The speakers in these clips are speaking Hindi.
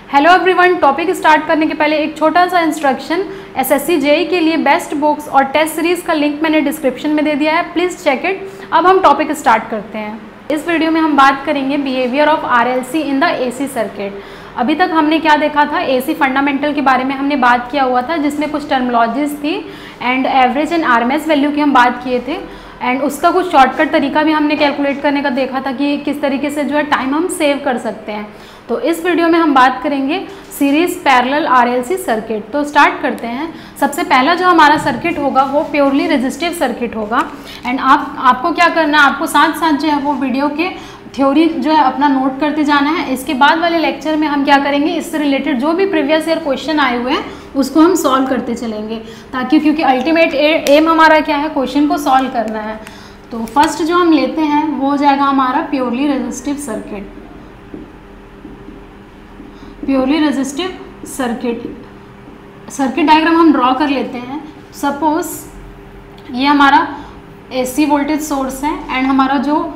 हेलो एवरीवन, टॉपिक स्टार्ट करने के पहले एक छोटा सा इंस्ट्रक्शन। एसएससी जेईई के लिए बेस्ट बुक्स और टेस्ट सीरीज़ का लिंक मैंने डिस्क्रिप्शन में दे दिया है, प्लीज़ चेक इट। अब हम टॉपिक स्टार्ट करते हैं। इस वीडियो में हम बात करेंगे behaviour of RLC in the AC circuit. अभी तक हमने क्या देखा था, एसी फंडामेंटल के बारे में हमने बात किया हुआ था, जिसमें कुछ टर्मिनोलॉजीज थी and average and RMS value की हम बात किए थे एंड उसका कुछ शॉर्टकट तरीका भी हमने कैलकुलेट करने का देखा था कि किस तरीके से जो है टाइम हम सेव कर सकते हैं। तो इस वीडियो में हम बात करेंगे सीरीज पैरेलल आरएलसी सर्किट। तो स्टार्ट करते हैं। सबसे पहला जो हमारा सर्किट होगा वो प्योरली रेजिस्टिव सर्किट होगा एंड आपको क्या करना है, आपको साथ साथ जो है वो वीडियो के थ्योरी जो है अपना नोट करते जाना है। इसके बाद वाले लेक्चर में हम क्या करेंगे, इससे रिलेटेड जो भी प्रीवियस ईयर क्वेश्चन आए हुए हैं उसको हम सॉल्व करते चलेंगे, ताकि क्योंकि अल्टीमेट एम हमारा क्या है, क्वेश्चन को सॉल्व करना है। तो फर्स्ट जो हम लेते हैं वो हो जाएगा हमारा purely resistive circuit. Purely resistive circuit diagram हम ड्रॉ कर लेते हैं। सपोज ये हमारा एसी वोल्टेज सोर्स है एंड हमारा जो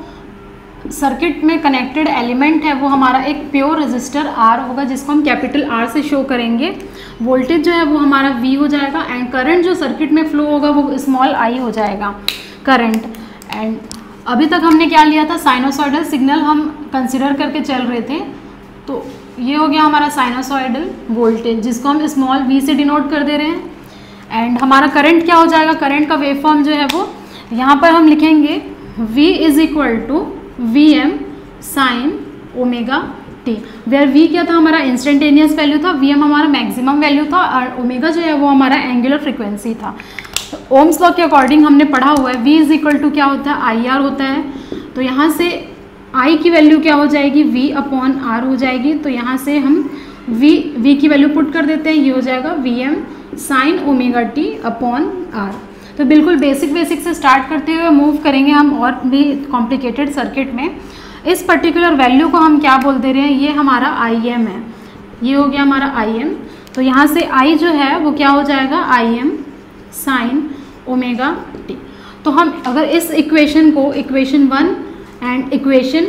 सर्किट में कनेक्टेड एलिमेंट है वो हमारा एक प्योर रेजिस्टर आर होगा, जिसको हम कैपिटल आर से शो करेंगे। वोल्टेज जो है वो हमारा वी हो जाएगा एंड करंट जो सर्किट में फ्लो होगा वो स्मॉल आई हो जाएगा करंट। एंड अभी तक हमने क्या लिया था, साइनोसॉइडल सिग्नल हम कंसिडर करके चल रहे थे। तो ये हो गया हमारा साइनोसॉइडल वोल्टेज, जिसको हम स्मॉल वी से डिनोट कर दे रहे हैं। एंड हमारा करंट क्या हो जाएगा, करंट का वेव फॉर्म जो है वो यहाँ पर हम लिखेंगे V is equal to V M sine omega T, where V क्या था, हमारा इंस्टेंटेनियस वैल्यू था, वी एम हमारा मैक्सिमम वैल्यू था और ओमेगा जो है वो हमारा एंगुलर फ्रिक्वेंसी था। तो ओम्स लॉ के अकॉर्डिंग हमने पढ़ा हुआ है V इज इक्वल टू क्या होता है, आई आर होता है। तो यहाँ से I की वैल्यू क्या हो जाएगी, V अपॉन आर हो जाएगी। तो यहाँ से हम V की वैल्यू पुट कर देते हैं, ये हो जाएगा V M sine omega T upon R. तो बिल्कुल बेसिक से स्टार्ट करते हुए मूव करेंगे हम और भी कॉम्प्लिकेटेड सर्किट में। इस पर्टिकुलर वैल्यू को हम क्या बोल दे रहे हैं, ये हमारा आई एम है, ये हो गया हमारा आई एम। तो यहाँ से I जो है वो क्या हो जाएगा, आई एम साइन ओमेगा टी। तो हम अगर इस इक्वेशन को इक्वेशन 1 एंड इक्वेशन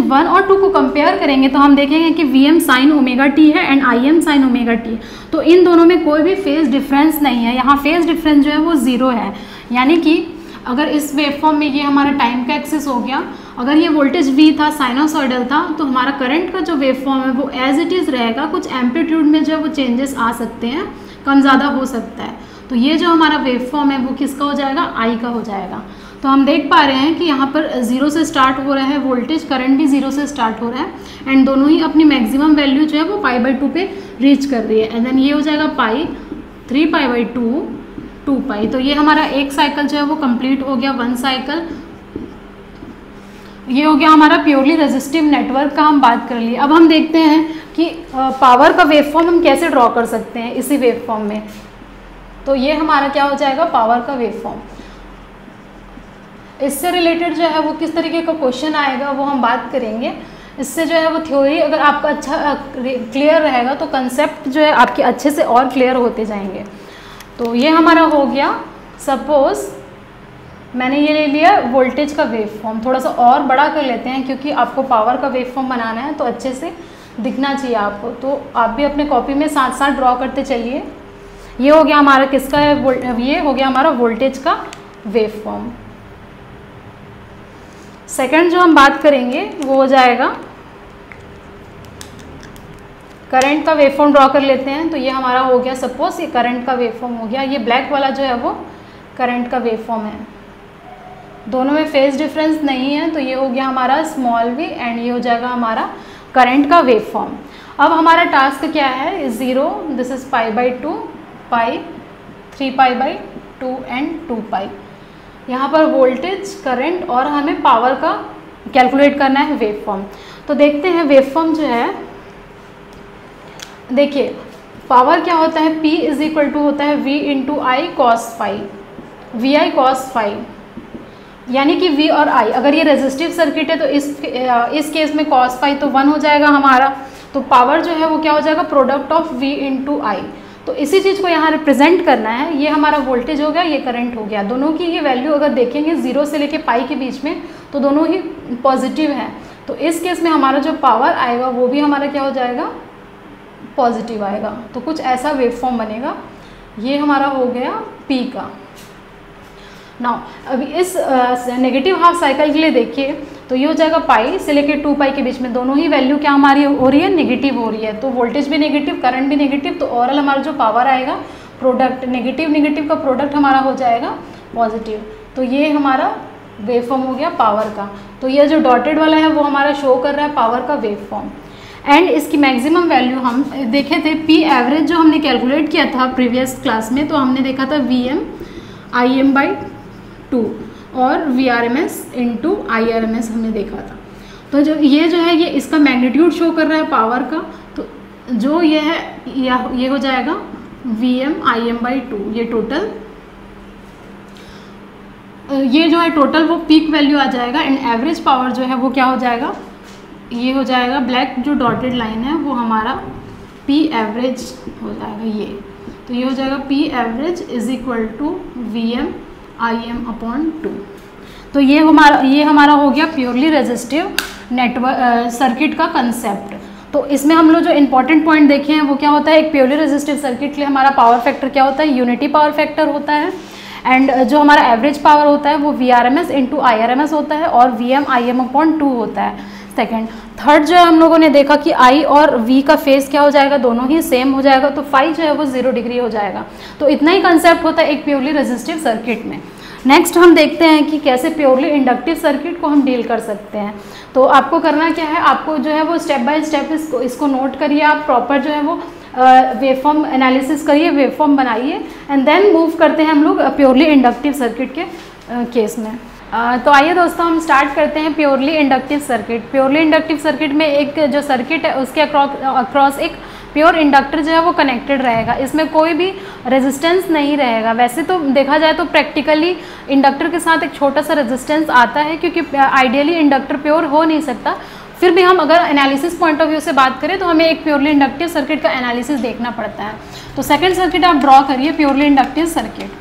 1 और 2 को कंपेयर करेंगे तो हम देखेंगे कि V M sine omega T है and I M sine omega T. तो इन दोनों में कोई भी फेज डिफरेंस नहीं है, यहाँ फेज डिफरेंस जो है वो ज़ीरो है। यानी कि अगर इस वेवफॉर्म में ये हमारा टाइम का एक्सेस हो गया, अगर ये वोल्टेज वी था, साइनोसॉइडल था, तो हमारा करंट का जो वेवफॉर्म है वो एज इट इज़ रहेगा। कुछ एम्पलीट्यूड में जो है वो चेंजेस आ सकते हैं, कम ज़्यादा हो सकता है। तो ये जो हमारा वेवफॉर्म है वो किसका हो जाएगा, आई का हो जाएगा। तो हम देख पा रहे हैं कि यहाँ पर 0 से स्टार्ट हो रहा है वोल्टेज, करंट भी 0 से स्टार्ट हो रहा है एंड दोनों ही अपनी मैक्सिमम वैल्यू जो है वो π/2 पे रीच कर रही है। एंड देन ये हो जाएगा पाई 3π/2 2π। तो ये हमारा एक साइकिल जो है वो कंप्लीट हो गया, 1 साइकिल। ये हो गया हमारा प्योरली रेजिस्टिव नेटवर्क का हम बात कर लिए। अब हम देखते हैं कि पावर का वेवफॉर्म हम कैसे ड्रॉ कर सकते हैं इसी वेवफॉर्म में। तो ये हमारा क्या हो जाएगा, पावर का वेवफॉर्म। इससे रिलेटेड जो है वो किस तरीके का क्वेश्चन आएगा वो हम बात करेंगे। इससे जो है वो थ्योरी अगर आपका अच्छा क्लियर रहेगा तो कंसेप्ट जो है आपके अच्छे से और क्लियर होते जाएंगे। तो ये हमारा हो गया। सपोज मैंने ये ले लिया वोल्टेज का वेव फॉर्म, थोड़ा सा और बड़ा कर लेते हैं क्योंकि आपको पावर का वेव फॉर्म बनाना है तो अच्छे से दिखना चाहिए आपको। तो आप भी अपने कॉपी में साथ साथ ड्रॉ करते चलिए। ये हो गया हमारा किसका है, ये हो गया हमारा वोल्टेज का वेव फॉर्म। सेकंड जो हम बात करेंगे वो हो जाएगा करंट का वेवफॉर्म ड्रॉ कर लेते हैं। तो ये हमारा हो गया, सपोज ये करंट का वेवफॉर्म हो गया, ये ब्लैक वाला जो है वो करंट का वेवफॉर्म है। दोनों में फेज डिफरेंस नहीं है, तो ये हो गया हमारा स्मॉल वी एंड ये हो जाएगा हमारा करंट का वेवफॉर्म। अब हमारा टास्क क्या है, 0 दिस इज π/2 पाई 3π/2 एंड 2π। यहाँ पर वोल्टेज, करंट और हमें पावर का कैलकुलेट करना है वेवफॉर्म। तो देखते हैं वेवफॉर्म जो है, देखिए पावर क्या होता है, P इज इक्वल टू होता है V into I cos phi, V I cos phi. यानी कि V और I, अगर ये रेजिस्टिव सर्किट है तो इस केस में कॉस फाई तो 1 हो जाएगा हमारा। तो पावर जो है वो क्या हो जाएगा, प्रोडक्ट ऑफ V इंटू आई। तो इसी चीज़ को यहाँ रिप्रेजेंट करना है। ये हमारा वोल्टेज हो गया, ये करंट हो गया। दोनों की ये वैल्यू अगर देखेंगे 0 से लेके पाई के बीच में तो दोनों ही पॉजिटिव है। तो इस केस में हमारा जो पावर आएगा वो भी हमारा क्या हो जाएगा, पॉजिटिव आएगा। तो कुछ ऐसा वेव फॉर्म बनेगा। ये हमारा हो गया पी का। नाउ अभी इस नेगेटिव हाफ साइकिल के लिए देखिए तो ये हो जाएगा पाई से लेकर 2 पाई के बीच में दोनों ही वैल्यू क्या हमारी हो रही है, नेगेटिव हो रही है। तो वोल्टेज भी नेगेटिव, करंट भी नेगेटिव, तो ओवरऑल हमारा जो पावर आएगा प्रोडक्ट नेगेटिव नेगेटिव का प्रोडक्ट हमारा हो जाएगा पॉजिटिव। तो ये हमारा वेव फॉर्म हो गया पावर का। तो ये जो डॉटेड वाला है वो हमारा शो कर रहा है पावर का वेव फॉर्म। एंड इसकी मैक्सिमम वैल्यू हम देखे थे, पी एवरेज जो हमने कैलकुलेट किया था प्रीवियस क्लास में, तो हमने देखा था VM IM/2 और VRMS × IRMS हमने देखा था। तो जो है ये इसका मैग्नीट्यूड शो कर रहा है पावर का। तो जो ये है ये हो जाएगा VM IM/2। ये टोटल ये जो है टोटल वो पीक वैल्यू आ जाएगा। एंड एवरेज पावर जो है वो क्या हो जाएगा, ये हो जाएगा ब्लैक जो डॉटेड लाइन है वो हमारा पी एवरेज हो जाएगा ये। तो ये हो जाएगा पी एवरेज = VM IM/2। तो ये हमारा हो गया प्योरली रेजिस्टिव नेटवर्क सर्किट का कंसेप्ट। तो इसमें हम लोग जो इंपॉर्टेंट पॉइंट देखे हैं वो क्या होता है, एक प्योरली रेजिस्टिव सर्किट के लिए हमारा पावर फैक्टर क्या होता है, यूनिटी पावर फैक्टर होता है। एंड जो हमारा एवरेज पावर होता है वो VRMS × IRMS होता है और VM IM/2 होता है। सेकेंड थर्ड जो हम लोगों ने देखा कि I और V का फेस क्या हो जाएगा, दोनों ही सेम हो जाएगा। तो फाई जो है वो 0 डिग्री हो जाएगा। तो इतना ही कंसेप्ट होता है एक प्योरली रेजिस्टिव सर्किट में। नेक्स्ट हम देखते हैं कि कैसे प्योरली इंडक्टिव सर्किट को हम डील कर सकते हैं। तो आपको करना क्या है, आपको जो है वो स्टेप बाय स्टेप इसको नोट करिए, आप प्रॉपर जो है वो वेवफॉर्म एनालिसिस करिए, वेवफॉर्म बनाइए, एंड देन मूव करते हैं हम लोग प्योरली इंडक्टिव सर्किट के केस में। तो आइए दोस्तों हम स्टार्ट करते हैं purely inductive circuit. Purely inductive circuit में एक जो सर्किट है उसके अक्रॉस एक प्योर इंडक्टर जो है वो कनेक्टेड रहेगा। इसमें कोई भी रेजिस्टेंस नहीं रहेगा। वैसे तो देखा जाए तो प्रैक्टिकली इंडक्टर के साथ एक छोटा सा रेजिस्टेंस आता है, क्योंकि आइडियली इंडक्टर प्योर हो नहीं सकता। फिर भी हम अगर एनालिसिस पॉइंट ऑफ व्यू से बात करें तो हमें एक प्योरली इंडक्टिव सर्किट का एनालिसिस देखना पड़ता है। तो सेकेंड सर्किट आप ड्रॉ करिए, प्योरली इंडक्टिव सर्किट।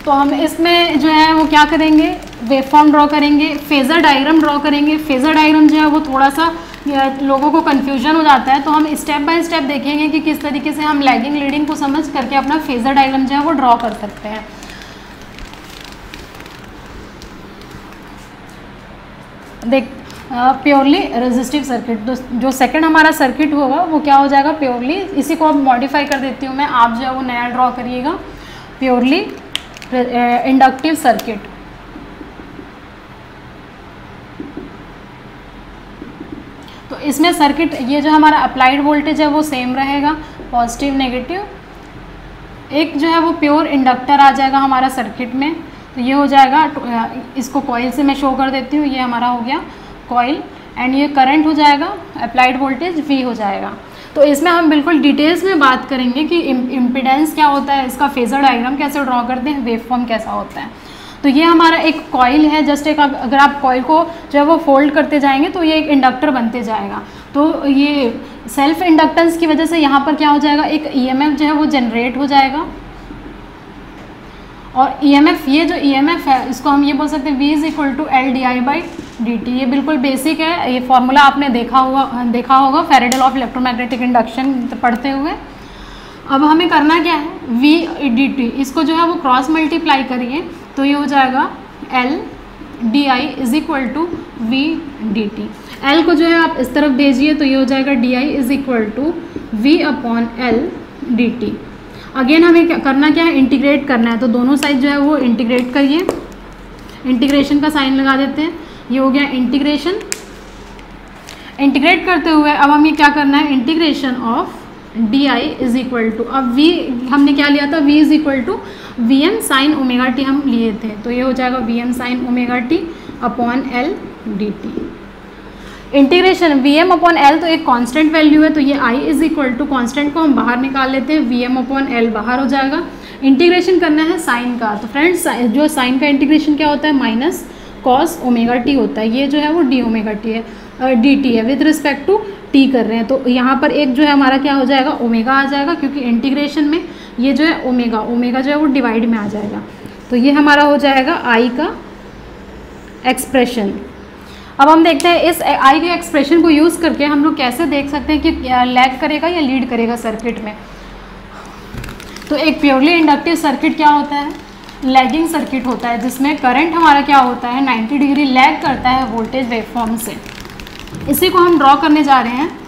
तो हम इसमें जो है वो क्या करेंगे, वेवफॉर्म ड्रॉ करेंगे, फेज़र डायग्राम ड्रॉ करेंगे। फेज़र डायग्राम जो है वो थोड़ा सा लोगों को कन्फ्यूजन हो जाता है, तो हम स्टेप बाय स्टेप देखेंगे कि किस तरीके से हम लैगिंग लीडिंग को समझ करके अपना फेज़र डायग्राम जो है वो ड्रॉ कर सकते हैं। देख प्योरली रेजिस्टिव सर्किट, जो सेकंड हमारा सर्किट होगा वो क्या हो जाएगा, प्योरली, इसी को अब मॉडिफाई कर देती हूँ मैं, आप जो है वो नया ड्रॉ करिएगा, प्योरली इंडक्टिव सर्किट। तो इसमें सर्किट ये जो हमारा अप्लाइड वोल्टेज है वो सेम रहेगा, पॉजिटिव नेगेटिव। एक जो है वो प्योर इंडक्टर आ जाएगा हमारा सर्किट में। तो ये हो जाएगा, इसको कॉइल से मैं शो कर देती हूँ, ये हमारा हो गया कॉइल, एंड ये करंट हो जाएगा, अप्लाइड वोल्टेज V हो जाएगा। तो इसमें हम बिल्कुल डिटेल्स में बात करेंगे कि इम्पीडेंस क्या होता है, इसका फेज़र डायग्राम कैसे ड्रॉ करते हैं, वेवफॉर्म कैसा होता है। तो ये हमारा एक कॉइल है, जस्ट एक अगर आप कॉइल को जो है वो फोल्ड करते जाएंगे तो ये एक इंडक्टर बनते जाएगा। तो ये सेल्फ इंडक्टेंस की वजह से यहाँ पर क्या हो जाएगा, एक EMF जो है वो जनरेट हो जाएगा। और EMF, ये जो EMF है इसको हम ये बोल सकते हैं V = L/di/dt। ये बिल्कुल बेसिक है, ये फॉर्मूला आपने देखा होगा Faraday law of electromagnetic induction पढ़ते हुए। अब हमें करना क्या है, V/dt, इसको जो है वो क्रॉस मल्टीप्लाई करिए तो ये हो जाएगा L/di = V/dt। L को जो है आप इस तरफ भेजिए तो ये हो जाएगा di = V/L/dt। अगेन हमें करना क्या है, इंटीग्रेट करना है। तो दोनों साइड जो है वो इंटीग्रेट करिए, इंटीग्रेशन का साइन लगा देते हैं, ये हो गया इंटीग्रेशन। इंटीग्रेट करते हुए अब हमें क्या करना है, इंटीग्रेशन ऑफ di = अब V हमने क्या लिया था, V = Vm sin ωt हम लिए थे। तो ये हो जाएगा Vm sin ωt/L/dt। Integration Vm/L तो एक कांस्टेंट वैल्यू है, तो ये I = कांस्टेंट को हम बाहर निकाल लेते हैं, Vm/L बाहर हो जाएगा। इंटीग्रेशन करना है साइन का। तो फ्रेंड्स जो साइन का इंटीग्रेशन क्या होता है, माइनस cos ωt होता है। ये जो है वो dt है, विद रिस्पेक्ट टू t कर रहे हैं। तो यहाँ पर एक जो है हमारा क्या हो जाएगा, ओमेगा आ जाएगा, क्योंकि इंटीग्रेशन में ये जो है ओमेगा जो है वो डिवाइड में आ जाएगा। तो ये हमारा हो जाएगा I का एक्सप्रेशन। अब हम देखते हैं इस आई के एक्सप्रेशन को यूज़ करके हम लोग कैसे देख सकते हैं कि लैग करेगा या लीड करेगा सर्किट में। तो एक प्योरली इंडक्टिव सर्किट क्या होता है, लैगिंग सर्किट होता है, जिसमें करंट हमारा क्या होता है 90 डिग्री लैग करता है वोल्टेज वेवफॉर्म से। इसी को हम ड्रॉ करने जा रहे हैं।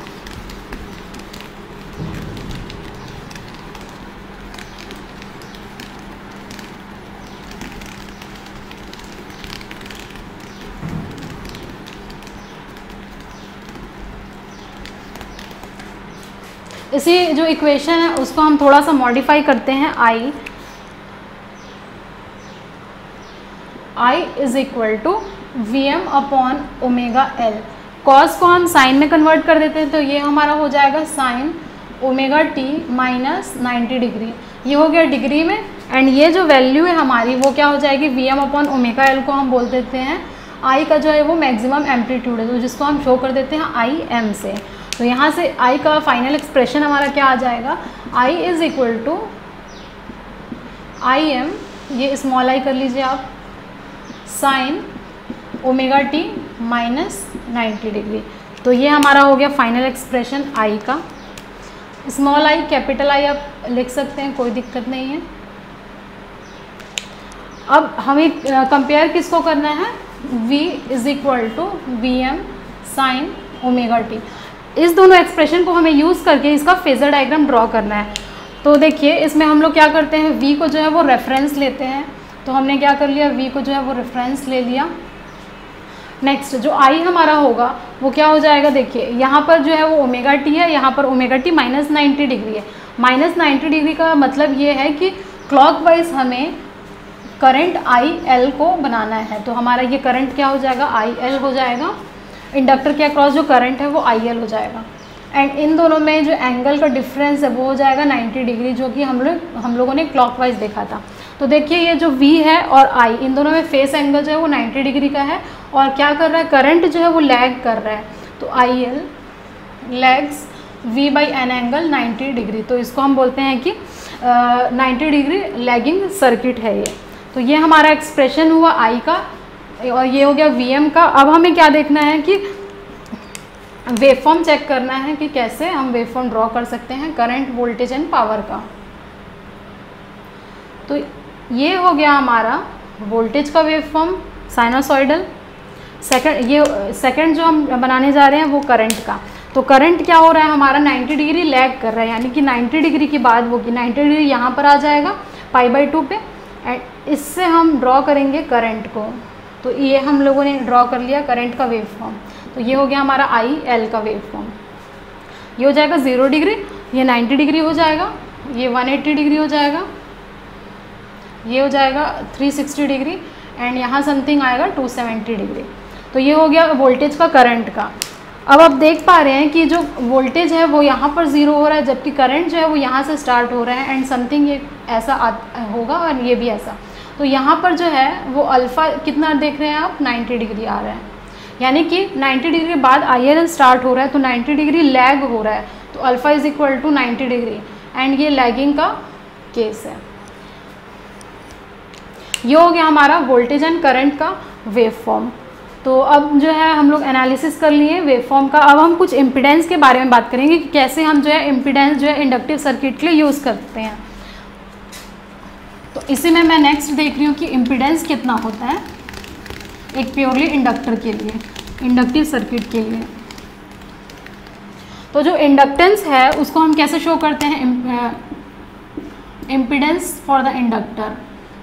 इसी जो इक्वेशन है उसको हम थोड़ा सा मॉडिफाई करते हैं। I is equal to VM upon omega L. Cos को हम साइन में कन्वर्ट कर देते हैं, तो ये हमारा हो जाएगा sign omega T minus 90 degree. ये हो गया डिग्री में, एंड ये जो वैल्यू है हमारी वो क्या हो जाएगी VM अपॉन ओमेगा एल को हम बोल देते हैं I का जो है वो मैक्सिमम एम्पलीट्यूड है, तो जिसको हम शो कर देते हैं IM से। तो यहाँ से I का फाइनल एक्सप्रेशन हमारा क्या आ जाएगा, I is equal to IM, ये स्मॉल I कर लीजिए आप, sine omega T minus 90 degree. तो ये हमारा हो गया फाइनल एक्सप्रेशन I का। स्मॉल I कैपिटल I आप लिख सकते हैं, कोई दिक्कत नहीं है। अब हमें कंपेयर किसको करना है, V is equal to VM sine omega T. इस दोनों एक्सप्रेशन को हमें यूज़ करके इसका फेजर डायग्राम ड्रॉ करना है। तो देखिए इसमें हम लोग क्या करते हैं, V को जो है वो रेफरेंस लेते हैं। तो हमने क्या कर लिया, V को जो है वो रेफरेंस ले लिया। नेक्स्ट जो I हमारा होगा वो क्या हो जाएगा, देखिए यहाँ पर जो है वो ओमेगा टी है, यहाँ पर ओमेगा टी माइनस 90 डिग्री है। माइनस 90 डिग्री का मतलब ये है कि क्लॉकवाइज हमें करंट IL को बनाना है। तो हमारा ये करंट क्या हो जाएगा, IL हो जाएगा। इंडक्टर के अक्रॉस जो करंट है वो IL हो जाएगा। एंड इन दोनों में जो एंगल का डिफरेंस है वो हो जाएगा 90 डिग्री, जो कि हम लोगों ने क्लॉकवाइज देखा था। तो देखिए ये जो V है और I, इन दोनों में फेस एंगल जो है वो 90 डिग्री का है, और क्या कर रहा है, करंट जो है वो लैग कर रहा है। तो IL lags V by an angle 90 degree. तो इसको हम बोलते हैं कि 90 डिग्री लैगिंग सर्किट है ये। तो ये हमारा एक्सप्रेशन हुआ I का, और ये हो गया VM का। अब हमें क्या देखना है कि वेवफॉर्म चेक करना है कि कैसे हम वेवफॉर्म ड्रॉ कर सकते हैं करंट, वोल्टेज एंड पावर का। तो ये हो गया हमारा वोल्टेज का वेवफॉर्म साइनोसॉइडल। सेकंड जो हम बनाने जा रहे हैं वो करंट का। तो करंट क्या हो रहा है हमारा 90 डिग्री लैग कर रहा है, यानी कि 90 डिग्री की बाद वो 90 डिग्री यहाँ पर आ जाएगा π/2 पे, एंड इससे हम ड्रॉ करेंगे करंट को। तो ये हम लोगों ने ड्रॉ कर लिया करंट का वेवफॉर्म। तो ये हो गया हमारा IL का वेवफॉर्म। ये हो जाएगा 0 डिग्री, ये 90 डिग्री हो जाएगा, ये 180 डिग्री हो जाएगा, ये हो जाएगा 360 डिग्री, एंड यहाँ समथिंग आएगा 270 डिग्री। तो ये हो गया वोल्टेज का करंट का। अब आप देख पा रहे हैं कि जो वोल्टेज है वो यहाँ पर 0 हो रहा है, जबकि करंट जो है वो यहाँ से स्टार्ट हो रहा है, एंड समथिंग ये ऐसा होगा और ये भी ऐसा। तो यहाँ पर जो है वो अल्फ़ा कितना देख रहे हैं आप, 90 डिग्री आ रहा है, यानी कि 90 डिग्री बाद IL स्टार्ट हो रहा है, तो 90 डिग्री लैग हो रहा है। तो alpha is equal to 90 degree, and ये लैगिंग का केस है। ये हो गया हमारा वोल्टेज एंड करंट का वेवफॉर्म। तो अब जो है हम लोग एनालिसिस कर लिए वेवफॉर्म का। अब हम कुछ इम्पीडेंस के बारे में बात करेंगे कि कैसे हम जो है इम्पीडेंस जो है इंडक्टिव सर्किट के लिए यूज़ करते हैं। तो इसी में मैं नेक्स्ट देख रही हूँ कि इम्पीडेंस कितना होता है एक प्योरली इंडक्टर के लिए, इंडक्टिव सर्किट के लिए। तो जो इंडक्टेंस है उसको हम कैसे शो करते हैं, impedance for the inductor.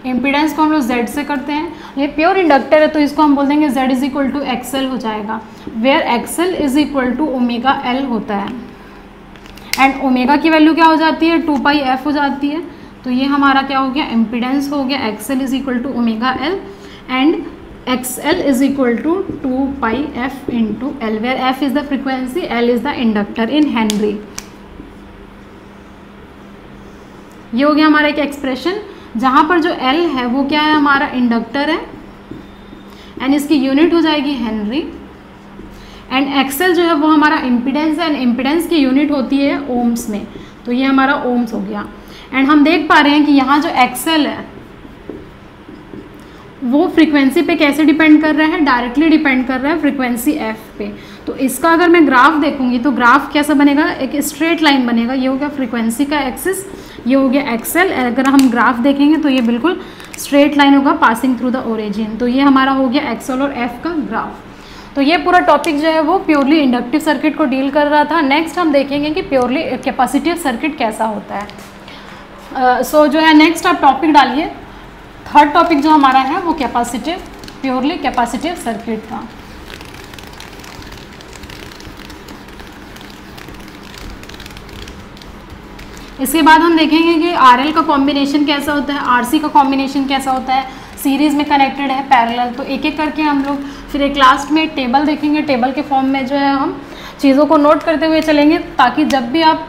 Impedance को हम लोग Z से करते हैं। ये प्योर इंडक्टर है तो इसको हम बोल देंगे Z is equal to XL हो जाएगा, where XL is equal to omega L होता है, एंड ओमेगा की वैल्यू क्या हो जाती है, 2πf हो जाती है। तो ये हमारा क्या हो गया, इम्पीडेंस हो गया XL is equal to omega L, and XL is equal to 2πf into L, where F is the frequency, L is the inductor in henry. ये हो गया हमारा एक एक्सप्रेशन जहाँ पर जो L है वो क्या है, हमारा इंडक्टर है, एंड इसकी यूनिट हो जाएगी हेनरी, एंड XL जो है वो हमारा इम्पीडेंस है, एंड इम्पीडेंस की यूनिट होती है ओम्स में। तो ये हमारा ओम्स हो गया। एंड हम देख पा रहे हैं कि यहाँ जो XL है वो फ्रीक्वेंसी पे कैसे डिपेंड कर रहा है, डायरेक्टली डिपेंड कर रहा है फ्रीक्वेंसी एफ पे। तो इसका अगर मैं ग्राफ देखूंगी तो ग्राफ कैसा बनेगा, एक स्ट्रेट लाइन बनेगा। ये हो गया फ्रीक्वेंसी का एक्सिस, ये हो गया एक्सेल। अगर हम ग्राफ देखेंगे तो ये बिल्कुल स्ट्रेट लाइन होगा पासिंग थ्रू द ओरिजिन। तो ये हमारा हो गया एक्सेल और एफ का ग्राफ। तो ये पूरा टॉपिक जो है वो प्योरली इंडक्टिव सर्किट को डील कर रहा था। नेक्स्ट हम देखेंगे कि प्योरली कैपेसिटिव सर्किट कैसा होता है। सो जो है नेक्स्ट आप टॉपिक डालिए। थर्ड टॉपिक जो हमारा है वो कैपेसिटिव, प्योरली कैपेसिटिव सर्किट का। इसके बाद हम देखेंगे कि आरएल का कॉम्बिनेशन कैसा होता है, आरसी का कॉम्बिनेशन कैसा होता है, सीरीज़ में कनेक्टेड है, पैरेलल। तो एक एक करके हम लोग फिर एक लास्ट में टेबल देखेंगे। टेबल के फॉर्म में जो है हम चीज़ों को नोट करते हुए चलेंगे, ताकि जब भी आप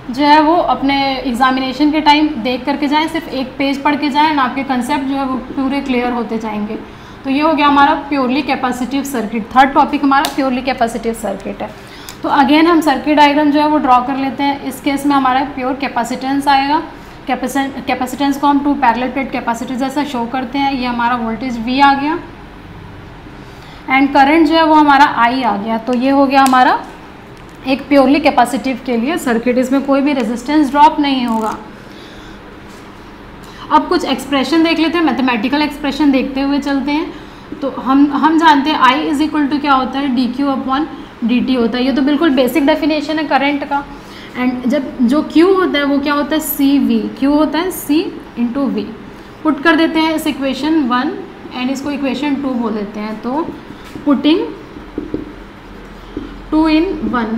जो है वो अपने एग्जामिनेशन के टाइम देख करके जाएं, सिर्फ एक पेज पढ़ के जाएं, ना आपके कंसेप्ट जो है वो पूरे क्लियर होते जाएंगे। तो ये हो गया हमारा purely capacitive circuit. Third topic हमारा प्योरली कैपेसिटिव सर्किट है। तो अगेन हम सर्किट डायग्राम जो है वो ड्रॉ कर लेते हैं। इस केस में हमारा प्योर कैपेसिटेंस आएगा। कैपेसिटेंस को हम 2 पैरेलल प्लेट कैपेसिटर जैसा शो करते हैं। ये हमारा वोल्टेज V आ गया एंड करंट जो है वो हमारा I आ गया। तो ये हो गया हमारा एक प्योरली कैपेसिटिव के लिए सर्किट। इसमें कोई भी रेजिस्टेंस ड्रॉप नहीं होगा। अब कुछ एक्सप्रेशन देख लेते हैं, मैथमेटिकल एक्सप्रेशन देखते हुए चलते हैं। तो हम जानते हैं I इज इक्वल टू क्या होता है, dQ/dt होता है। ये तो बिल्कुल बेसिक डेफिनेशन है करंट का। एंड जब जो Q होता है वो क्या होता है, CV। Q होता है C × V। पुट कर देते हैं इस इक्वेशन 1 एंड इसको इक्वेशन 2 बोल देते हैं। तो पुटिंग 2 in 1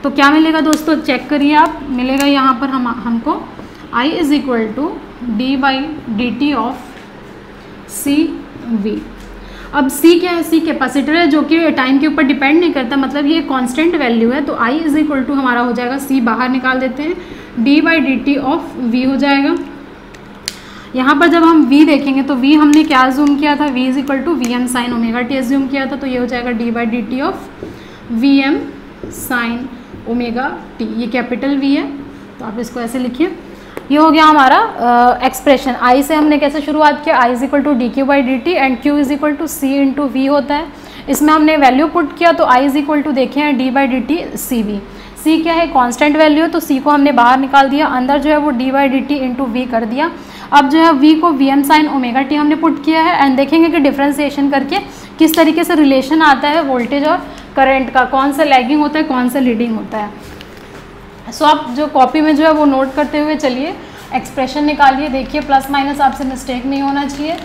तो क्या मिलेगा दोस्तों, चेक करिए आप। मिलेगा यहाँ पर हमको I is equal to d/dt of CV। अब C क्या है, C कैपेसिटर है जो कि टाइम के ऊपर डिपेंड नहीं करता, मतलब ये कांस्टेंट वैल्यू है। तो I इज इक्वल टू हमारा हो जाएगा, C बाहर निकाल देते हैं, d/dt ऑफ V हो जाएगा। यहाँ पर जब हम V देखेंगे तो V हमने क्या जूम किया था, V is equal to Vm sin omega t zoom किया था। तो ये हो जाएगा d/dt of Vm sin omega t। ये कैपिटल V है तो आप इसको ऐसे लिखिए। ये हो गया हमारा एक्सप्रेशन। I से हमने कैसे शुरुआत किया, I is equal to dQ/dt and Q is equal to C × V होता है। इसमें हमने वैल्यू पुट किया तो I इज इक्वल टू देखे हैं d/dt CV। C क्या है, कांस्टेंट वैल्यू है, तो C को हमने बाहर निकाल दिया, अंदर जो है वो d/dt × V कर दिया। अब जो है V को Vm sin ओमेगा t हमने पुट किया है एंड देखेंगे कि डिफ्रेंसिएशन करके किस तरीके से रिलेशन आता है वोल्टेज और करंट का, कौन सा लैगिंग होता है, कौन सा लीडिंग होता है। सो आप जो कॉपी में जो है वो नोट करते हुए चलिए, एक्सप्रेशन निकालिए, देखिए प्लस माइनस आपसे मिस्टेक नहीं होना चाहिए।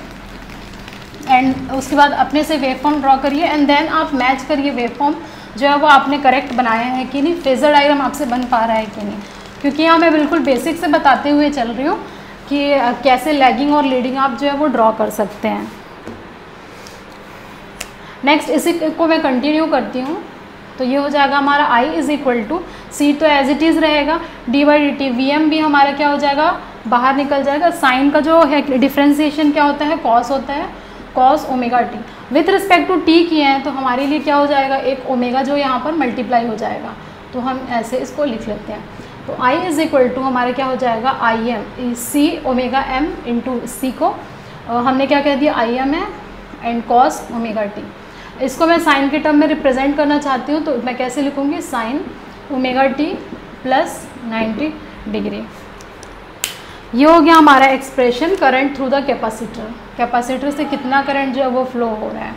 एंड उसके बाद अपने से वेव फॉर्म ड्रॉ करिए एंड देन आप मैच करिए वेव फॉर्म जो है वो आपने करेक्ट बनाया है कि नहीं, फेजर डायग्राम आपसे बन पा रहा है कि नहीं। क्योंकि यहाँ मैं बिल्कुल बेसिक से बताते हुए चल रही हूँ कि कैसे लैगिंग और लीडिंग आप जो है वो ड्रॉ कर सकते हैं। नेक्स्ट इसी को मैं कंटिन्यू करती हूँ। तो ये हो जाएगा हमारा I is equal to C तो एज इट इज़ रहेगा, d/dt Vm भी हमारा क्या हो जाएगा, बाहर निकल जाएगा। साइन का जो है डिफ्रेंसिएशन क्या होता है, कॉस होता है, cos omega t। With respect to t किए हैं तो हमारे लिए क्या हो जाएगा, एक ओमेगा जो यहाँ पर मल्टीप्लाई हो जाएगा। तो हम ऐसे इसको लिख लेते हैं। तो I इज इक्वल टू हमारे क्या हो जाएगा, Im C omega m into C को हमने क्या कह दिया, Im है एंड कॉस ओमेगा t। इसको मैं साइन के टर्म में रिप्रेजेंट करना चाहती हूँ तो मैं कैसे लिखूँगी, sine omega t plus 90 degree. ये हो गया हमारा expression current through the capacitor. Capacitor से कितना करंट जो है वो फ्लो हो रहा है,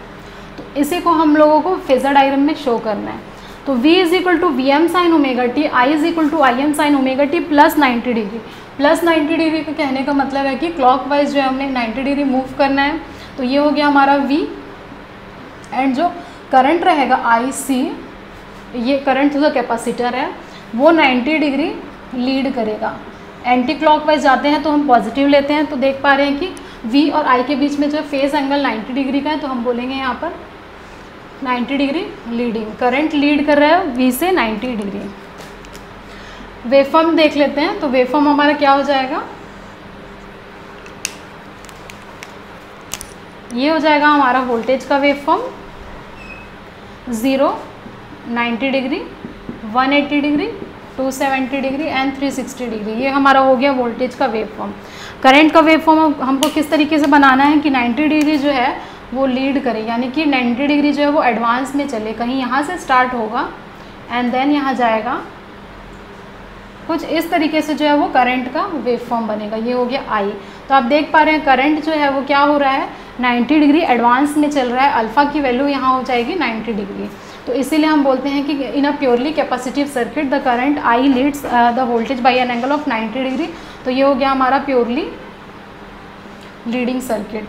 तो इसी को हम लोगों को फेजर डायग्राम में शो करना है। तो V is equal to Vm sin omega t, I is equal to Im sin omega t plus 90 degree. Plus 90 degree का कहने का मतलब है कि क्लॉकवाइज जो है हमने 90 डिग्री मूव करना है। तो ये हो गया हमारा V एंड जो करंट रहेगा IC, ये करंट थ्रू द कैपेसिटर है, वो 90 डिग्री लीड करेगा। एंटी क्लॉकवाइज जाते हैं तो हम पॉजिटिव लेते हैं। तो देख पा रहे हैं कि V और I के बीच में जो फेस एंगल 90 डिग्री का है, तो हम बोलेंगे यहाँ पर 90 डिग्री लीडिंग। करंट लीड कर रहा है V से 90 डिग्री। वेवफॉर्म देख लेते हैं। तो वेवफॉर्म हमारा क्या हो जाएगा, ये हो जाएगा हमारा वोल्टेज का waveform, 0, 90 degree, 180 degree, 270 degree and 360 degree. ये हमारा हो गया वोल्टेज का वेव फॉर्म। करंट का वेव फॉर्म हमको किस तरीके से बनाना है कि 90 डिग्री जो है वो लीड करे, यानी कि 90 डिग्री जो है वो एडवांस में चले, कहीं यहाँ से स्टार्ट होगा एंड देन यहाँ जाएगा, कुछ इस तरीके से जो है वो करंट का वेव फॉर्म बनेगा। ये हो गया आई। तो आप देख पा रहे हैं करंट जो है वो क्या हो रहा है, 90 डिग्री एडवांस में चल रहा है, अल्फ़ा की वैल्यू यहाँ हो जाएगी 90 डिग्री। तो इसीलिए हम बोलते हैं कि in a purely capacitive circuit the current I leads the voltage by an angle of 90 degree. तो ये हो गया हमारा प्योरली लीडिंग सर्किट।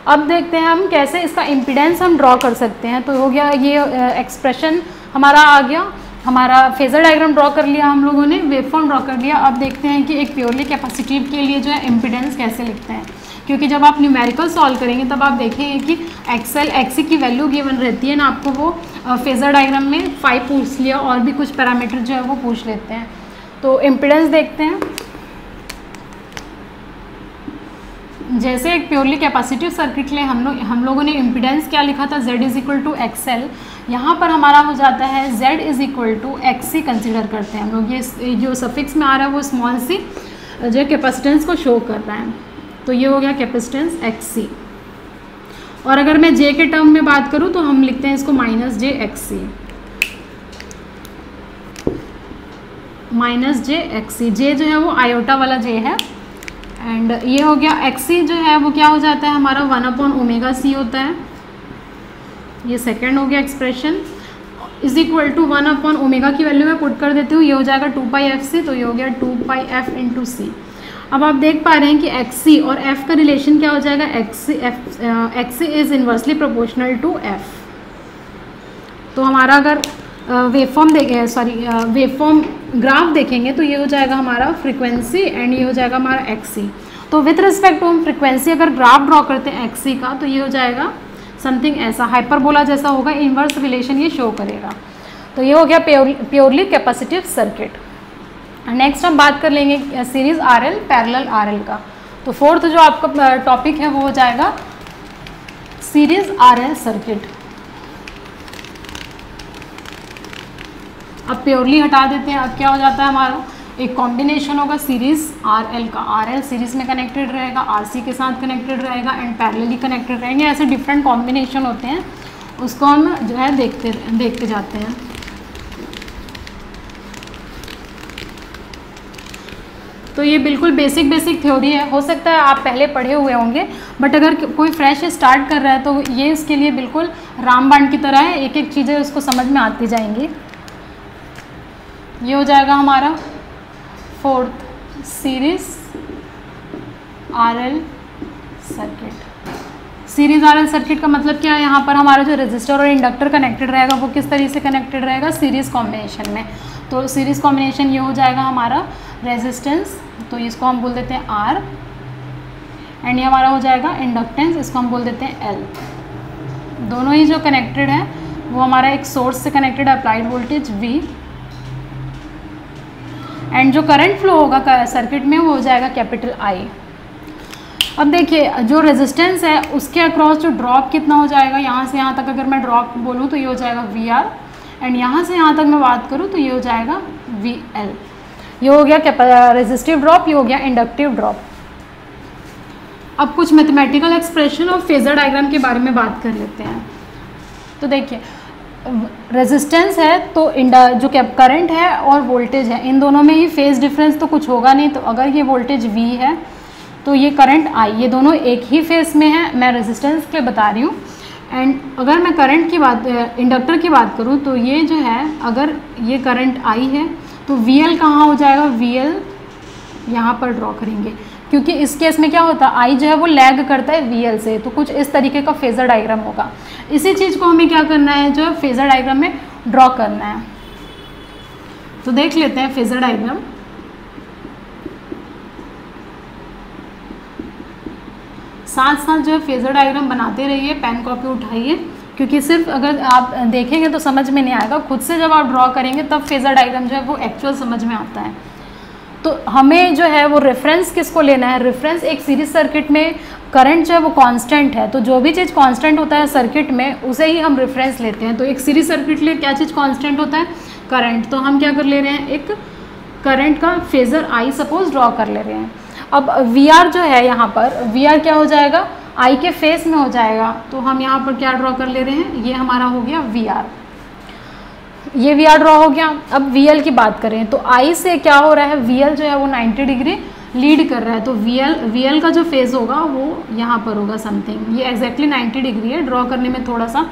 अब देखते हैं हम कैसे इसका इम्पीडेंस हम ड्रॉ कर सकते हैं। तो हो गया ये एक्सप्रेशन हमारा आ गया, हमारा फेजर डायग्राम ड्रॉ कर लिया हम लोगों ने, वेवफॉर्म ड्रॉ कर लिया। अब देखते हैं कि एक प्योरली कैपेसिटिव के लिए जो है इम्पीडेंस कैसे लिखते हैं, क्योंकि जब आप न्यूमेरिकल सॉल्व करेंगे तब आप देखेंगे कि एक्सएल एक्सी की वैल्यू गिवन रहती है ना आपको, वो फेजर डायग्राम में 5 पूछ लिया और भी कुछ पैरामीटर जो है वो पूछ लेते हैं। तो इम्पीडेंस देखते हैं। जैसे एक प्योरली कैपेसिटिव सर्किट के लिए हम लोगों ने इम्पीडेंस क्या लिखा था, Z is equal to XL. यहाँ पर हमारा हो जाता है Z is equal to XC consider करते हैं हम लोग। ये जो सफिक्स में आ रहा है वो स्मॉल सी जो कैपेसिटेंस को शो कर रहा है। तो ये हो गया कैपेसिटेंस एक्सी। और अगर मैं J के टर्म में बात करूँ तो हम लिखते हैं इसको minus j XC, minus j XC. J जो है वो आयोटा वाला J है एंड ये हो गया एक्सी जो है वो क्या हो जाता है हमारा 1/ओमेगा c होता है। ये सेकेंड हो गया एक्सप्रेशन, इज इक्वल टू 1/ओमेगा की वैल्यू मैं पुट कर देती हूँ, ये हो जाएगा 2πfc। तो ये हो गया 2πf इंटू सी। अब आप देख पा रहे हैं कि एक्सी और एफ का रिलेशन क्या हो जाएगा, XC is inversely proportional to F. तो हमारा अगर वेवफॉर्म देखें, वेवफॉर्म ग्राफ देखेंगे तो ये हो जाएगा हमारा फ्रीक्वेंसी एंड ये हो जाएगा हमारा एक्सी। तो विथ रिस्पेक्ट टू हम फ्रीक्वेंसी अगर ग्राफ ड्रॉ करते हैं एक्सी का तो ये हो जाएगा समथिंग ऐसा, हाइपरबोला जैसा होगा, इन्वर्स रिलेशन ये शो करेगा। तो ये हो गया प्योरली कैपेसिटिव सर्किट। नेक्स्ट हम बात कर लेंगे सीरीज आरएल पैरेलल आरएल का। तो फोर्थ जो आपका टॉपिक है वो हो जाएगा सीरीज आरएल सर्किट। अब प्योरली हटा देते हैं। अब क्या हो जाता है हमारा, एक कॉम्बिनेशन होगा सीरीज आरएल का। आरएल सीरीज में कनेक्टेड रहेगा, आरसी के साथ कनेक्टेड रहेगा एंड पैरेलली कनेक्टेड रहेंगे। ऐसे डिफरेंट कॉम्बिनेशन होते हैं, उसको हम जो है देखते जाते हैं। तो ये बिल्कुल बेसिक थ्योरी है, हो सकता है आप पहले पढ़े हुए होंगे, बट अगर कोई फ्रेश स्टार्ट कर रहा है तो ये इसके लिए बिल्कुल रामबाण की तरह है, एक एक चीज़ें उसको समझ में आती जाएंगी। ये हो जाएगा हमारा fourth series RL circuit. Series RL circuit का मतलब क्या है, यहाँ पर हमारा जो रेजिस्टर और इंडक्टर कनेक्टेड रहेगा वो किस तरीके से कनेक्टेड रहेगा, सीरीज कॉम्बिनेशन में। तो सीरीज कॉम्बिनेशन ये हो जाएगा हमारा रेजिस्टेंस, तो इसको हम बोल देते हैं आर, एंड ये हमारा हो जाएगा इंडक्टेंस, इसको हम बोल देते हैं एल। दोनों ही जो कनेक्टेड है वो हमारा एक सोर्स से कनेक्टेड है, अप्लाइड वोल्टेज वी, एंड जो करंट फ्लो होगा सर्किट में वो हो जाएगा कैपिटल आई। अब देखिए जो रेजिस्टेंस है उसके अक्रॉस जो ड्रॉप कितना हो जाएगा, यहाँ से यहाँ तक अगर मैं ड्रॉप बोलूँ तो ये हो जाएगा वी आर, एंड यहाँ से यहाँ तक मैं बात करूँ तो ये हो जाएगा वी एल। ये हो गया रेजिस्टिव ड्रॉप, ये हो गया इंडक्टिव ड्रॉप। अब कुछ मैथमेटिकल एक्सप्रेशन और फेजर डायग्राम के बारे में बात कर लेते हैं। तो देखिए रेजिस्टेंस है तो जो करंट है और वोल्टेज है, इन दोनों में ही फेज डिफरेंस तो कुछ होगा नहीं। तो अगर ये वोल्टेज V है तो ये करंट I, ये दोनों एक ही फेज में है, मैं रेजिस्टेंस के बता रही हूँ। एंड अगर मैं करंट की बात, इंडक्टर की बात करूँ तो ये जो है, अगर ये करंट I है तो VL कहाँ हो जाएगा, VL यहाँ पर ड्रॉ करेंगे, क्योंकि इस केस में क्या होता है I जो है वो लैग करता है VL से। तो कुछ इस तरीके का फेजर डायग्राम होगा। इसी चीज़ को हमें क्या करना है, जो है फेजर डायग्राम में ड्रॉ करना है। तो देख लेते हैं फेजर डायग्राम। साथ साथ जो है फेजर डायग्राम बनाते रहिए, पेन कॉपी उठाइए, क्योंकि सिर्फ अगर आप देखेंगे तो समझ में नहीं आएगा, खुद से जब आप ड्रॉ करेंगे तब फेजर डायग्राम जो है वो एक्चुअल समझ में आता है। तो हमें जो है वो रेफरेंस किसको लेना है, रेफरेंस एक सीरीज सर्किट में करंट जो है वो कांस्टेंट है, तो जो भी चीज़ कांस्टेंट होता है सर्किट में उसे ही हम रेफरेंस लेते हैं। तो एक सीरीज सर्किट के लिए क्या चीज़ कांस्टेंट होता है, करंट। तो हम क्या कर ले रहे हैं, एक करंट का फेजर आई सपोज ड्रॉ कर ले रहे हैं। अब वी आर जो है यहाँ पर, वी आर क्या हो जाएगा, आई के फेस में हो जाएगा। तो हम यहाँ पर क्या ड्रॉ कर ले रहे हैं, ये हमारा हो गया वी आर, ये वी आर ड्रॉ हो गया। अब वी एल की बात करें तो आई से क्या हो रहा है, वी एल जो है वो 90 डिग्री लीड कर रहा है। तो वी एल का जो फेज होगा वो यहाँ पर होगा समथिंग, ये एग्जैक्टली 90 डिग्री है, ड्रॉ करने में थोड़ा सा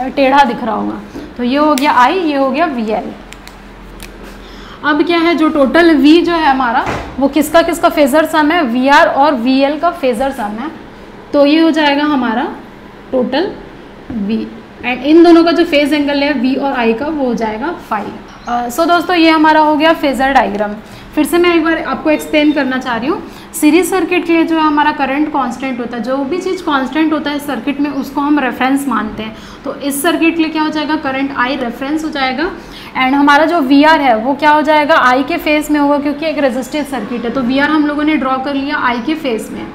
टेढ़ा दिख रहा होगा। तो ये हो गया आई, ये हो गया वी एल। अब क्या है, जो टोटल V जो है हमारा वो किसका किसका फेजर सम है, VR और VL का फेजर सम है। तो ये हो जाएगा हमारा टोटल V, एंड इन दोनों का जो फेज एंगल है V और I का वो हो जाएगा फाई। सो दोस्तों ये हमारा हो गया फेजर डायग्राम। फिर से मैं एक बार आपको एक्सप्लेन करना चाह रही हूँ। सीरीज सर्किट के लिए जो है हमारा करंट कांस्टेंट होता है, जो भी चीज़ कांस्टेंट होता है सर्किट में उसको हम रेफरेंस मानते हैं। तो इस सर्किट के लिए क्या हो जाएगा, करंट आई रेफरेंस हो जाएगा, एंड हमारा जो वी आर है वो क्या हो जाएगा, आई के फेस में होगा, क्योंकि एक रेजिस्टिव सर्किट है। तो वी आर हम लोगों ने ड्रॉ कर लिया आई के फेस में।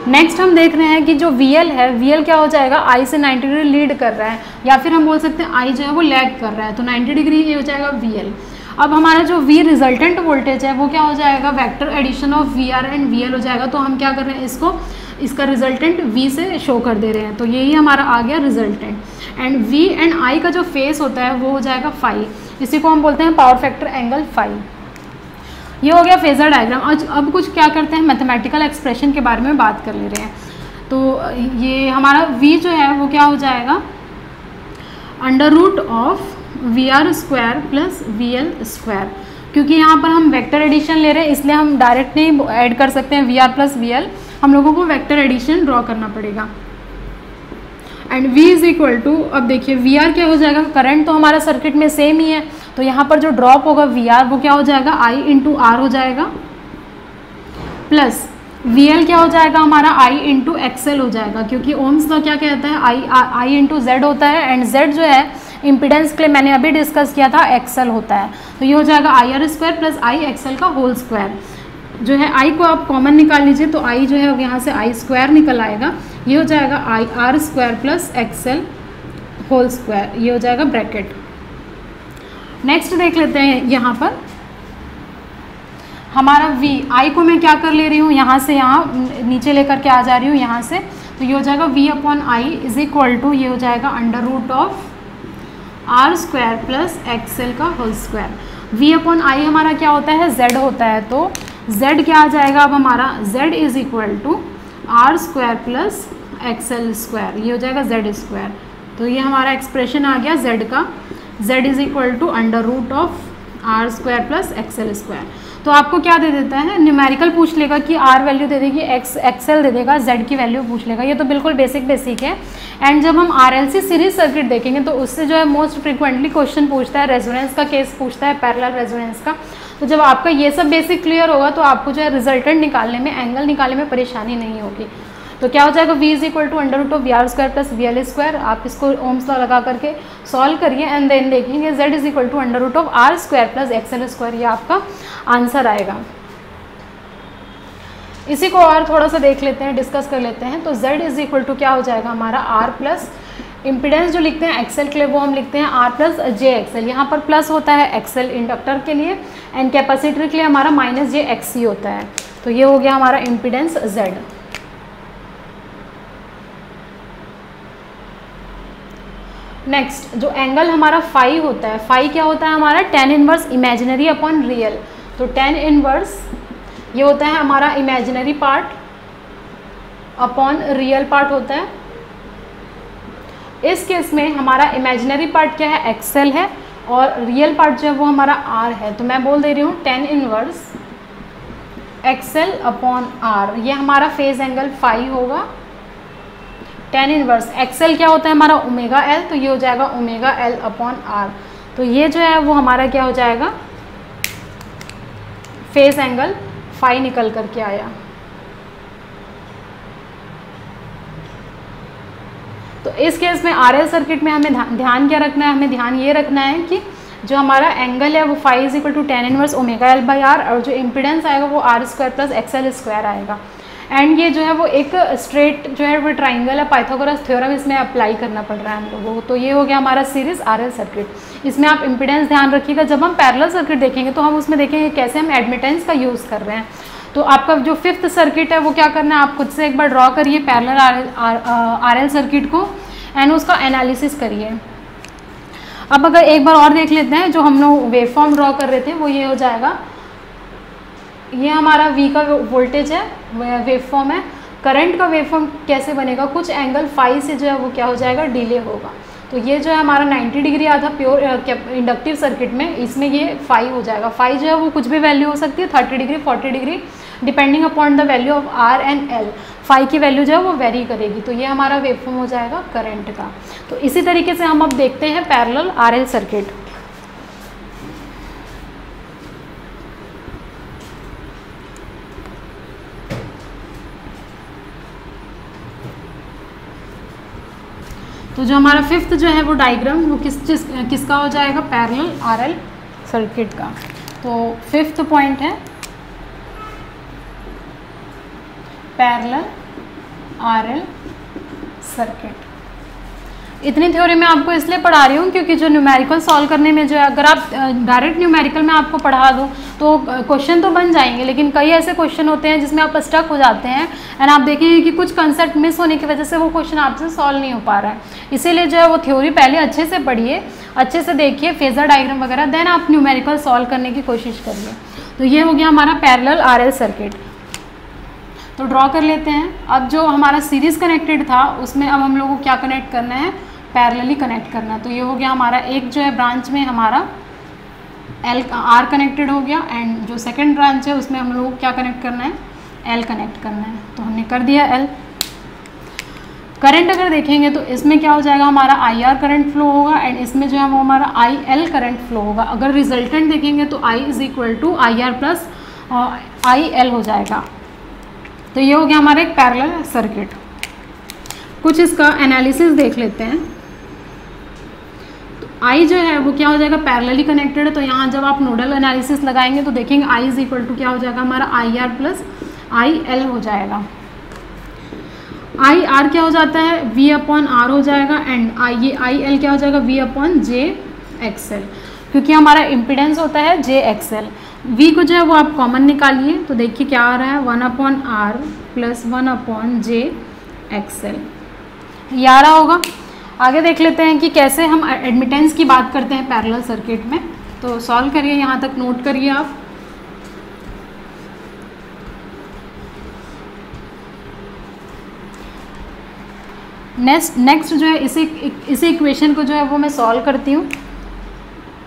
नेक्स्ट हम देख रहे हैं कि जो वी एल है, वी एल क्या हो जाएगा, आई से 90 डिग्री लीड कर रहा है, या फिर हम बोल सकते हैं आई जो है वो लैग कर रहा है। तो 90 डिग्री ये हो जाएगा वी एल। अब हमारा जो V रिजल्टेंट वोल्टेज है वो क्या हो जाएगा, vector addition of VR and VL हो जाएगा। तो हम क्या कर रहे हैं, इसको इसका रिजल्टेंट V से शो कर दे रहे हैं। तो यही हमारा आ गया resultant, and V and I का जो फेस होता है वो हो जाएगा फाई, इसी को हम बोलते हैं पावर फैक्टर एंगल फाई। ये हो गया फेजर डायग्राम। अब कुछ क्या करते हैं, मैथमेटिकल एक्सप्रेशन के बारे में बात कर ले रहे हैं। तो ये हमारा V जो है वो क्या हो जाएगा, under root of VR square plus VL square. क्योंकि यहाँ पर हम वेक्टर एडिशन ले रहे हैं इसलिए हम डायरेक्ट नहीं ऐड कर सकते हैं VR प्लस VL, हम लोगों को वेक्टर एडिशन ड्रॉ करना पड़ेगा। And V is equal to, अब देखिए VR क्या हो जाएगा, करंट तो हमारा सर्किट में सेम ही है, तो यहाँ पर जो ड्रॉप होगा VR वो क्या हो जाएगा, I इंटू R हो जाएगा, प्लस VL क्या हो जाएगा हमारा I इंटू XL हो जाएगा, क्योंकि ओम्स का क्या कहता है, I इंटू Z होता है, एंड Z जो है इम्पिडेंस के लिए मैंने अभी डिस्कस किया था XL होता है। तो ये हो जाएगा IR स्क्वायर प्लस IXL का होल स्क्वायर। जो है I को आप कॉमन निकाल लीजिए, तो I जो है अब यहाँ से I स्क्वायर निकल आएगा, ये हो जाएगा IR square plus XL whole square, ये हो जाएगा ब्रैकेट। नेक्स्ट देख लेते हैं, यहाँ पर हमारा V, I को मैं क्या कर ले रही हूँ, यहाँ से यहाँ नीचे लेकर के आ जा रही हूँ यहाँ से, तो ये हो जाएगा V upon I is equal to, ये हो जाएगा under root of R square plus XL का whole square. V upon I हमारा क्या होता है, Z होता है, तो Z क्या आ जाएगा अब हमारा, Z is equal to R square plus XL square, ये हो जाएगा Z स्क्वायर। तो ये हमारा एक्सप्रेशन आ गया Z का, Z is equal to under root of R square plus XL square. तो आपको क्या दे देता है, न्यूमेरिकल पूछ लेगा कि R वैल्यू दे देगी, XL दे देगा, Z की वैल्यू पूछ लेगा, ये तो बिल्कुल बेसिक है। एंड जब हम RLC सीरीज सर्किट देखेंगे तो उससे जो है मोस्ट फ्रिक्वेंटली क्वेश्चन पूछता है, रेजोनेंस का केस पूछता है, पैरेलल रेजोनेंस का। तो जब आपका ये सब बेसिक क्लियर होगा तो आपको जो है रिजल्टेंट निकालने में, एंगल निकालने में परेशानी नहीं होगी। तो क्या हो जाएगा, V is equal to under root of VR square plus VL square. आप इसको ओम्स लॉ लगा करके सॉल्व करिए, एंड देन देखेंगे Z is equal to under root of R square plus XL square, ये आपका आंसर आएगा। इसी को और थोड़ा सा देख लेते हैं, डिस्कस कर लेते हैं। तो Z इज इक्वल टू क्या हो जाएगा हमारा, R प्लस इम्पिडेंस जो लिखते हैं XL के लिए वो हम लिखते हैं R प्लस JXL। यहाँ पर प्लस होता है XL इंडक्टर के लिए, एंड कैपेसिटर के लिए हमारा माइनस JXC होता है। तो ये हो गया हमारा इम्पिडेंस Z। नेक्स्ट जो एंगल हमारा फाई होता है, फाई क्या होता है हमारा, tan inverse imaginary upon real. तो tan इनवर्स ये होता है हमारा imaginary part upon real part होता है। इस केस में हमारा इमेजिनरी पार्ट क्या है, XL है, और रियल पार्ट जो है वो हमारा R है। तो मैं बोल दे रही हूँ tan inverse XL upon R, ये हमारा फेज एंगल फाई होगा। tan इनवर्स XL क्या होता है हमारा ओमेगा L, तो ये हो जाएगा ओमेगा L अपॉन R। तो ये जो है वो हमारा क्या हो जाएगा, फेज एंगल फाई निकल करके आया। तो इस केस में RL सर्किट में हमें ध्यान क्या रखना है, हमें ध्यान ये रखना है कि जो हमारा एंगल है वो phi is equal to tan inverse omega L by R, और जो इम्पिडेंस आएगा वो R square plus XL square आएगा। एंड ये जो है वो एक स्ट्रेट जो है वो ट्राइंगल है, पाइथागोरस थ्योरम इसमें अप्लाई करना पड़ रहा है हम लोगों को। तो ये हो गया हमारा सीरीज आरएल सर्किट। इसमें आप इम्पिडेंस ध्यान रखिएगा, जब हम पैरेलल सर्किट देखेंगे तो हम उसमें देखेंगे कैसे हम एडमिटेंस का यूज़ कर रहे हैं। तो आपका जो 5th सर्किट है वो क्या करना है, आप खुद से एक बार ड्रॉ करिए पैरेलल आरएल सर्किट को एंड उसका एनालिसिस करिए। अब अगर एक बार और देख लेते हैं, जो हम लोग वेवफॉर्म ड्रॉ कर रहे थे वो ये हो जाएगा, ये हमारा V का वोल्टेज है, वेवफॉर्म है। करंट का वेवफॉर्म कैसे बनेगा, कुछ एंगल फाई से जो है वो क्या हो जाएगा, डिले होगा। तो ये जो है हमारा 90 डिग्री आता प्योर इंडक्टिव सर्किट में, इसमें ये फाई हो जाएगा। फाई जो है वो कुछ भी वैल्यू हो सकती है, 30 degree 40 degree, depending upon the value of R and L. Phi की वैल्यू जो है वो वेरी करेगी। तो ये हमारा वेवफॉर्म हो जाएगा करंट का। तो इसी तरीके से हम अब देखते हैं पैरेलल आरएल सर्किट। तो जो हमारा 5th जो है वो डायग्राम वो किसका हो जाएगा, पैरेलल आरएल सर्किट का। तो 5th पॉइंट है पैरेलल आरएल सर्किट। इतनी थ्योरी मैं आपको इसलिए पढ़ा रही हूँ क्योंकि जो न्यूमेरिकल सॉल्व करने में जो है, अगर आप डायरेक्ट न्यूमेरिकल में आपको पढ़ा दूँ तो क्वेश्चन तो बन जाएंगे, लेकिन कई ऐसे क्वेश्चन होते हैं जिसमें आप स्टक हो जाते हैं एंड आप देखेंगे कि कुछ कंसेप्ट मिस होने की वजह से वो क्वेश्चन आपसे सॉल्व नहीं हो पा रहा है। इसीलिए जो है वो थ्योरी पहले अच्छे से पढ़िए, अच्छे से देखिए फेजर डायग्राम वगैरह, देन आप न्यूमेरिकल सॉल्व करने की कोशिश करिए। तो ये हो गया हमारा पैरेलल आरएल सर्किट। तो ड्रॉ कर लेते हैं। अब जो हमारा सीरीज कनेक्टेड था उसमें अब हम लोगों को क्या कनेक्ट करना है, पैरेलली कनेक्ट करना है। तो ये हो गया हमारा एक जो है ब्रांच में हमारा आर कनेक्टेड हो गया, एंड जो सेकंड ब्रांच है उसमें हम लोगों को क्या कनेक्ट करना है, एल कनेक्ट करना है। तो हमने कर दिया एल। करंट अगर देखेंगे तो इसमें क्या हो जाएगा, हमारा आई आर करंट फ्लो होगा एंड इसमें जो है वो हमारा आई एल करंट फ्लो होगा। अगर रिजल्टेंट देखेंगे तो I is equal to I R plus I L हो जाएगा। तो ये हो गया हमारा एक पैरेलल सर्किट। कुछ इसका एनालिसिस देख लेते हैं। तो आई जो है वो क्या हो जाएगा, पैरेलली कनेक्टेड है। तो यहाँ जब आप नोडल एनालिसिस लगाएंगे तो देखेंगे आई इज इक्वल टू क्या हो जाएगा, हमारा आई आर प्लस आई एल हो जाएगा। आई आर क्या हो जाता है, वी अपॉन आर हो जाएगा, एंड ये आई एल क्या हो जाएगा, V upon J X L, क्योंकि हमारा इम्पिडेंस होता है जे एक्स एल। वी को जो है वो आप कॉमन निकालिए तो देखिए क्या आ रहा है, 1 upon R plus 1 upon J X L, ये आ रहा होगा। आगे देख लेते हैं कि कैसे हम एडमिटेंस की बात करते हैं पैरेलल सर्किट में। तो सॉल्व करिए, यहाँ तक नोट करिए आप। नेक्स्ट जो है इसी इक्वेशन को जो है वो मैं सॉल्व करती हूँ।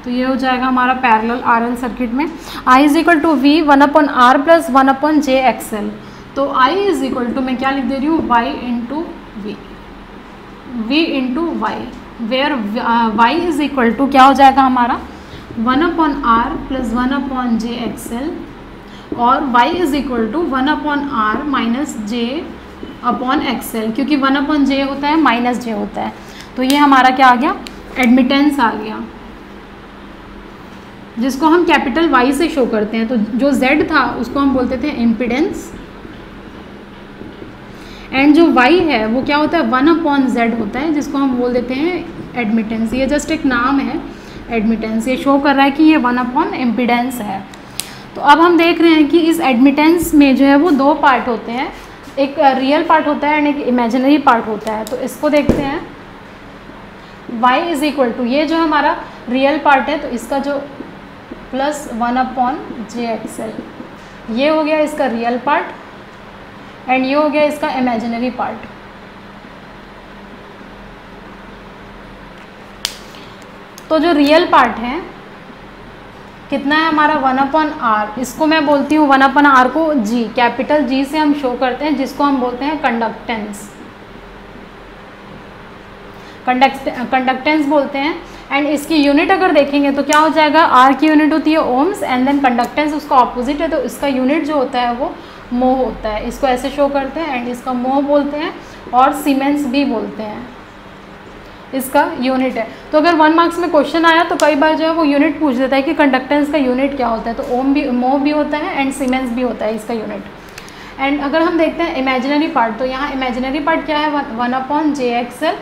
तो ये हो जाएगा हमारा पैरेलल आरएल सर्किट में I is equal to V 1 upon R plus 1 upon J X L. तो आई इज इक्वल टू मैं क्या लिख दे रही हूँ, Y into V, V into Y, where Y is equal to क्या हो जाएगा हमारा 1 upon R plus 1 upon J X L, और Y is equal to 1 upon R minus J upon X L, क्योंकि 1 अपॉन जे होता है माइनस जे होता है। तो ये हमारा क्या आ गया, एडमिटेंस आ गया, जिसको हम कैपिटल वाई से शो करते हैं। तो जो Z था उसको हम बोलते थे इम्पिडेंस, एंड जो Y है वो क्या होता है, 1 अपॉन Z होता है, जिसको हम बोल देते हैं एडमिटेंस। ये जस्ट एक नाम है एडमिटेंस, ये शो कर रहा है कि ये 1 अपॉन इम्पिडेंस है। तो अब हम देख रहे हैं कि इस एडमिटेंस में जो है वो दो पार्ट होते हैं, एक रियल पार्ट होता है एंड एक इमेजिनरी पार्ट होता है। तो इसको देखते हैं, y इज इक्वल टू ये जो हमारा रियल पार्ट है तो इसका जो plus 1 upon J X L, ये हो गया इसका रियल पार्ट एंड ये हो गया इसका इमेजिनरी पार्ट। तो जो रियल पार्ट है कितना है हमारा 1 अपॉन आर, इसको मैं बोलती हूँ 1 अपॉन आर को जी, कैपिटल जी से हम शो करते हैं, जिसको हम बोलते हैं कंडक्टेंस, कंडक्टेंस बोलते हैं। एंड इसकी यूनिट अगर देखेंगे तो क्या हो जाएगा, आर की यूनिट होती है ओम्स एंड देन कंडक्टेंस उसका ऑपोजिट है, तो इसका यूनिट जो होता है वो मोह होता है। इसको ऐसे शो करते हैं एंड इसका मोह बोलते हैं और सीमेंस भी बोलते हैं। इसका यूनिट है। तो अगर 1 मार्क्स में क्वेश्चन आया तो कई बार जो है वो यूनिट पूछ देता है कि कंडक्टेंस का यूनिट क्या होता है, तो ओम भी, मो भी होता है एंड सीमेंस भी होता है इसका यूनिट। एंड अगर हम देखते हैं इमेजिनरी पार्ट, तो यहाँ इमेजिनरी पार्ट क्या है, 1/JXL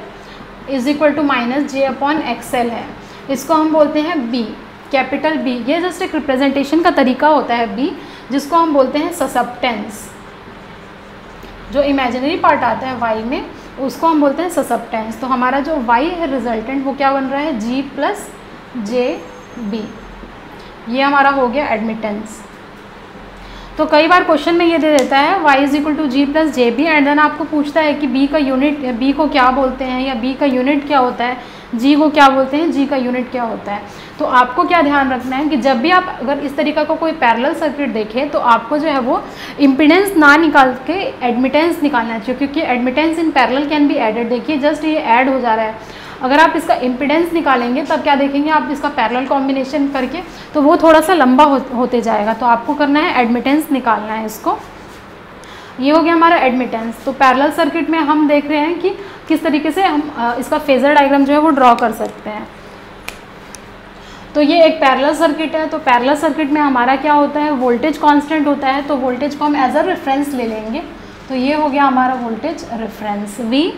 is equal to -J/XL है। इसको हम बोलते हैं B, कैपिटल B। ये जस्ट एक रिप्रेजेंटेशन का तरीका होता है B, जिसको हम बोलते हैं ससेप्टेंस। जो इमेजिनरी पार्ट आता है y में उसको हम बोलते हैं ससेप्टेंस। तो हमारा जो y है रिजल्टेंट वो क्या बन रहा है, G + JB। ये हमारा हो गया एडमिटेंस। तो कई बार क्वेश्चन में ये दे देता है y = G + JB and then आपको पूछता है कि b का यूनिट, b को क्या बोलते हैं या b का यूनिट क्या होता है, g को क्या बोलते हैं, g का यूनिट क्या होता है। तो आपको क्या ध्यान रखना है कि जब भी आप अगर इस तरीका का कोई पैरेलल सर्किट देखें तो आपको जो है वो इम्पीडेंस ना निकाल के एडमिटेंस निकालना चाहिए, क्योंकि admittance in parallel can be added. देखिए जस्ट ये ऐड हो जा रहा है, अगर आप इसका इम्पीडेंस निकालेंगे तब क्या देखेंगे आप इसका पैरेलल कॉम्बिनेशन करके, तो वो थोड़ा सा लंबा होते जाएगा। तो आपको करना है एडमिटेंस निकालना है इसको। ये हो गया हमारा एडमिटेंस। तो पैरेलल सर्किट में हम देख रहे हैं कि किस तरीके से हम इसका फेजर डायग्राम जो है वो ड्रॉ कर सकते हैं। तो ये एक पैरेलल सर्किट है। तो पैरेलल सर्किट में हमारा क्या होता है, वोल्टेज कांस्टेंट होता है, तो वोल्टेज को हम एज अ रेफरेंस ले लेंगे। तो ये हो गया हमारा वोल्टेज रेफरेंस V।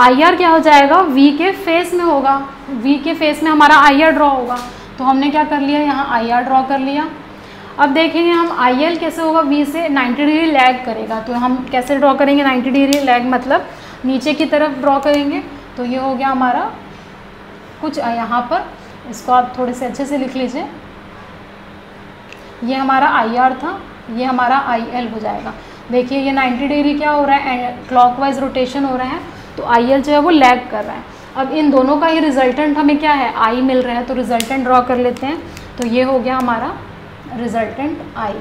IR क्या हो जाएगा, V के फेस में होगा, V के फेस में हमारा IR ड्रॉ होगा। तो हमने क्या कर लिया, यहाँ IR ड्रॉ कर लिया। अब देखेंगे हम IL कैसे होगा, V से 90 डिग्री लैग करेगा। तो हम कैसे ड्रॉ करेंगे, 90 डिग्री लैग मतलब नीचे की तरफ ड्रॉ करेंगे। तो ये हो गया हमारा कुछ यहाँ पर, इसको आप थोड़े से अच्छे से लिख लीजिए। ये हमारा IR था, ये हमारा IL हो जाएगा। देखिए ये 90 डिग्री क्या हो रहा है, क्लॉकवाइज रोटेशन हो रहा है, तो IL जो है वो लैग कर रहा है। अब इन दोनों का ही रिजल्टेंट हमें क्या है, I मिल रहा है। तो रिजल्टेंट ड्रॉ कर लेते हैं। तो ये हो गया हमारा रिजल्टेंट I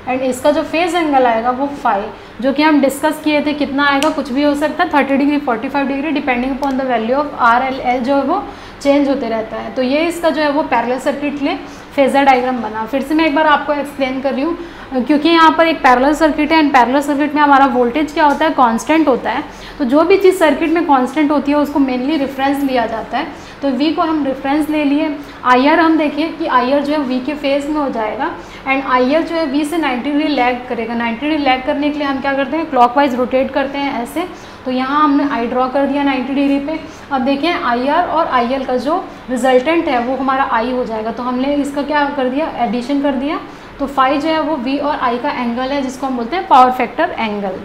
एंड इसका जो फेज एंगल आएगा वो फाई, जो कि हम डिस्कस किए थे। कितना आएगा, कुछ भी हो सकता है, 30 degree 45 degree, depending upon the value of RL जो है वो चेंज होते रहता है। तो ये इसका जो है वो पैरेलल सर्किट के लिए फेजर डायग्राम बना। फिर से मैं एक बार आपको एक्सप्लेन कर रही हूँ, क्योंकि यहाँ पर एक पैरेलल सर्किट है एंड पैरेलल सर्किट में हमारा वोल्टेज क्या होता है, कांस्टेंट होता है। तो जो भी चीज़ सर्किट में कांस्टेंट होती है उसको मेनली रेफरेंस लिया जाता है। तो V को हम रेफरेंस ले लिए। IR हम देखें कि IR जो है V के फेस में हो जाएगा एंड IL जो है V से 90 डिग्री लैग करेगा। 90 डिग्री लैग करने के लिए हम क्या करते हैं, क्लॉकवाइज रोटेट करते हैं ऐसे। तो यहाँ हमने I ड्रॉ कर दिया 90 डिग्री पे। अब देखें IR और IL का जो रिजल्टेंट है वो हमारा I हो जाएगा। तो हमने इसका क्या कर दिया, एडिशन कर दिया। तो फाई जो है वो V और I का एंगल है, जिसको हम बोलते हैं पावर फैक्टर एंगल।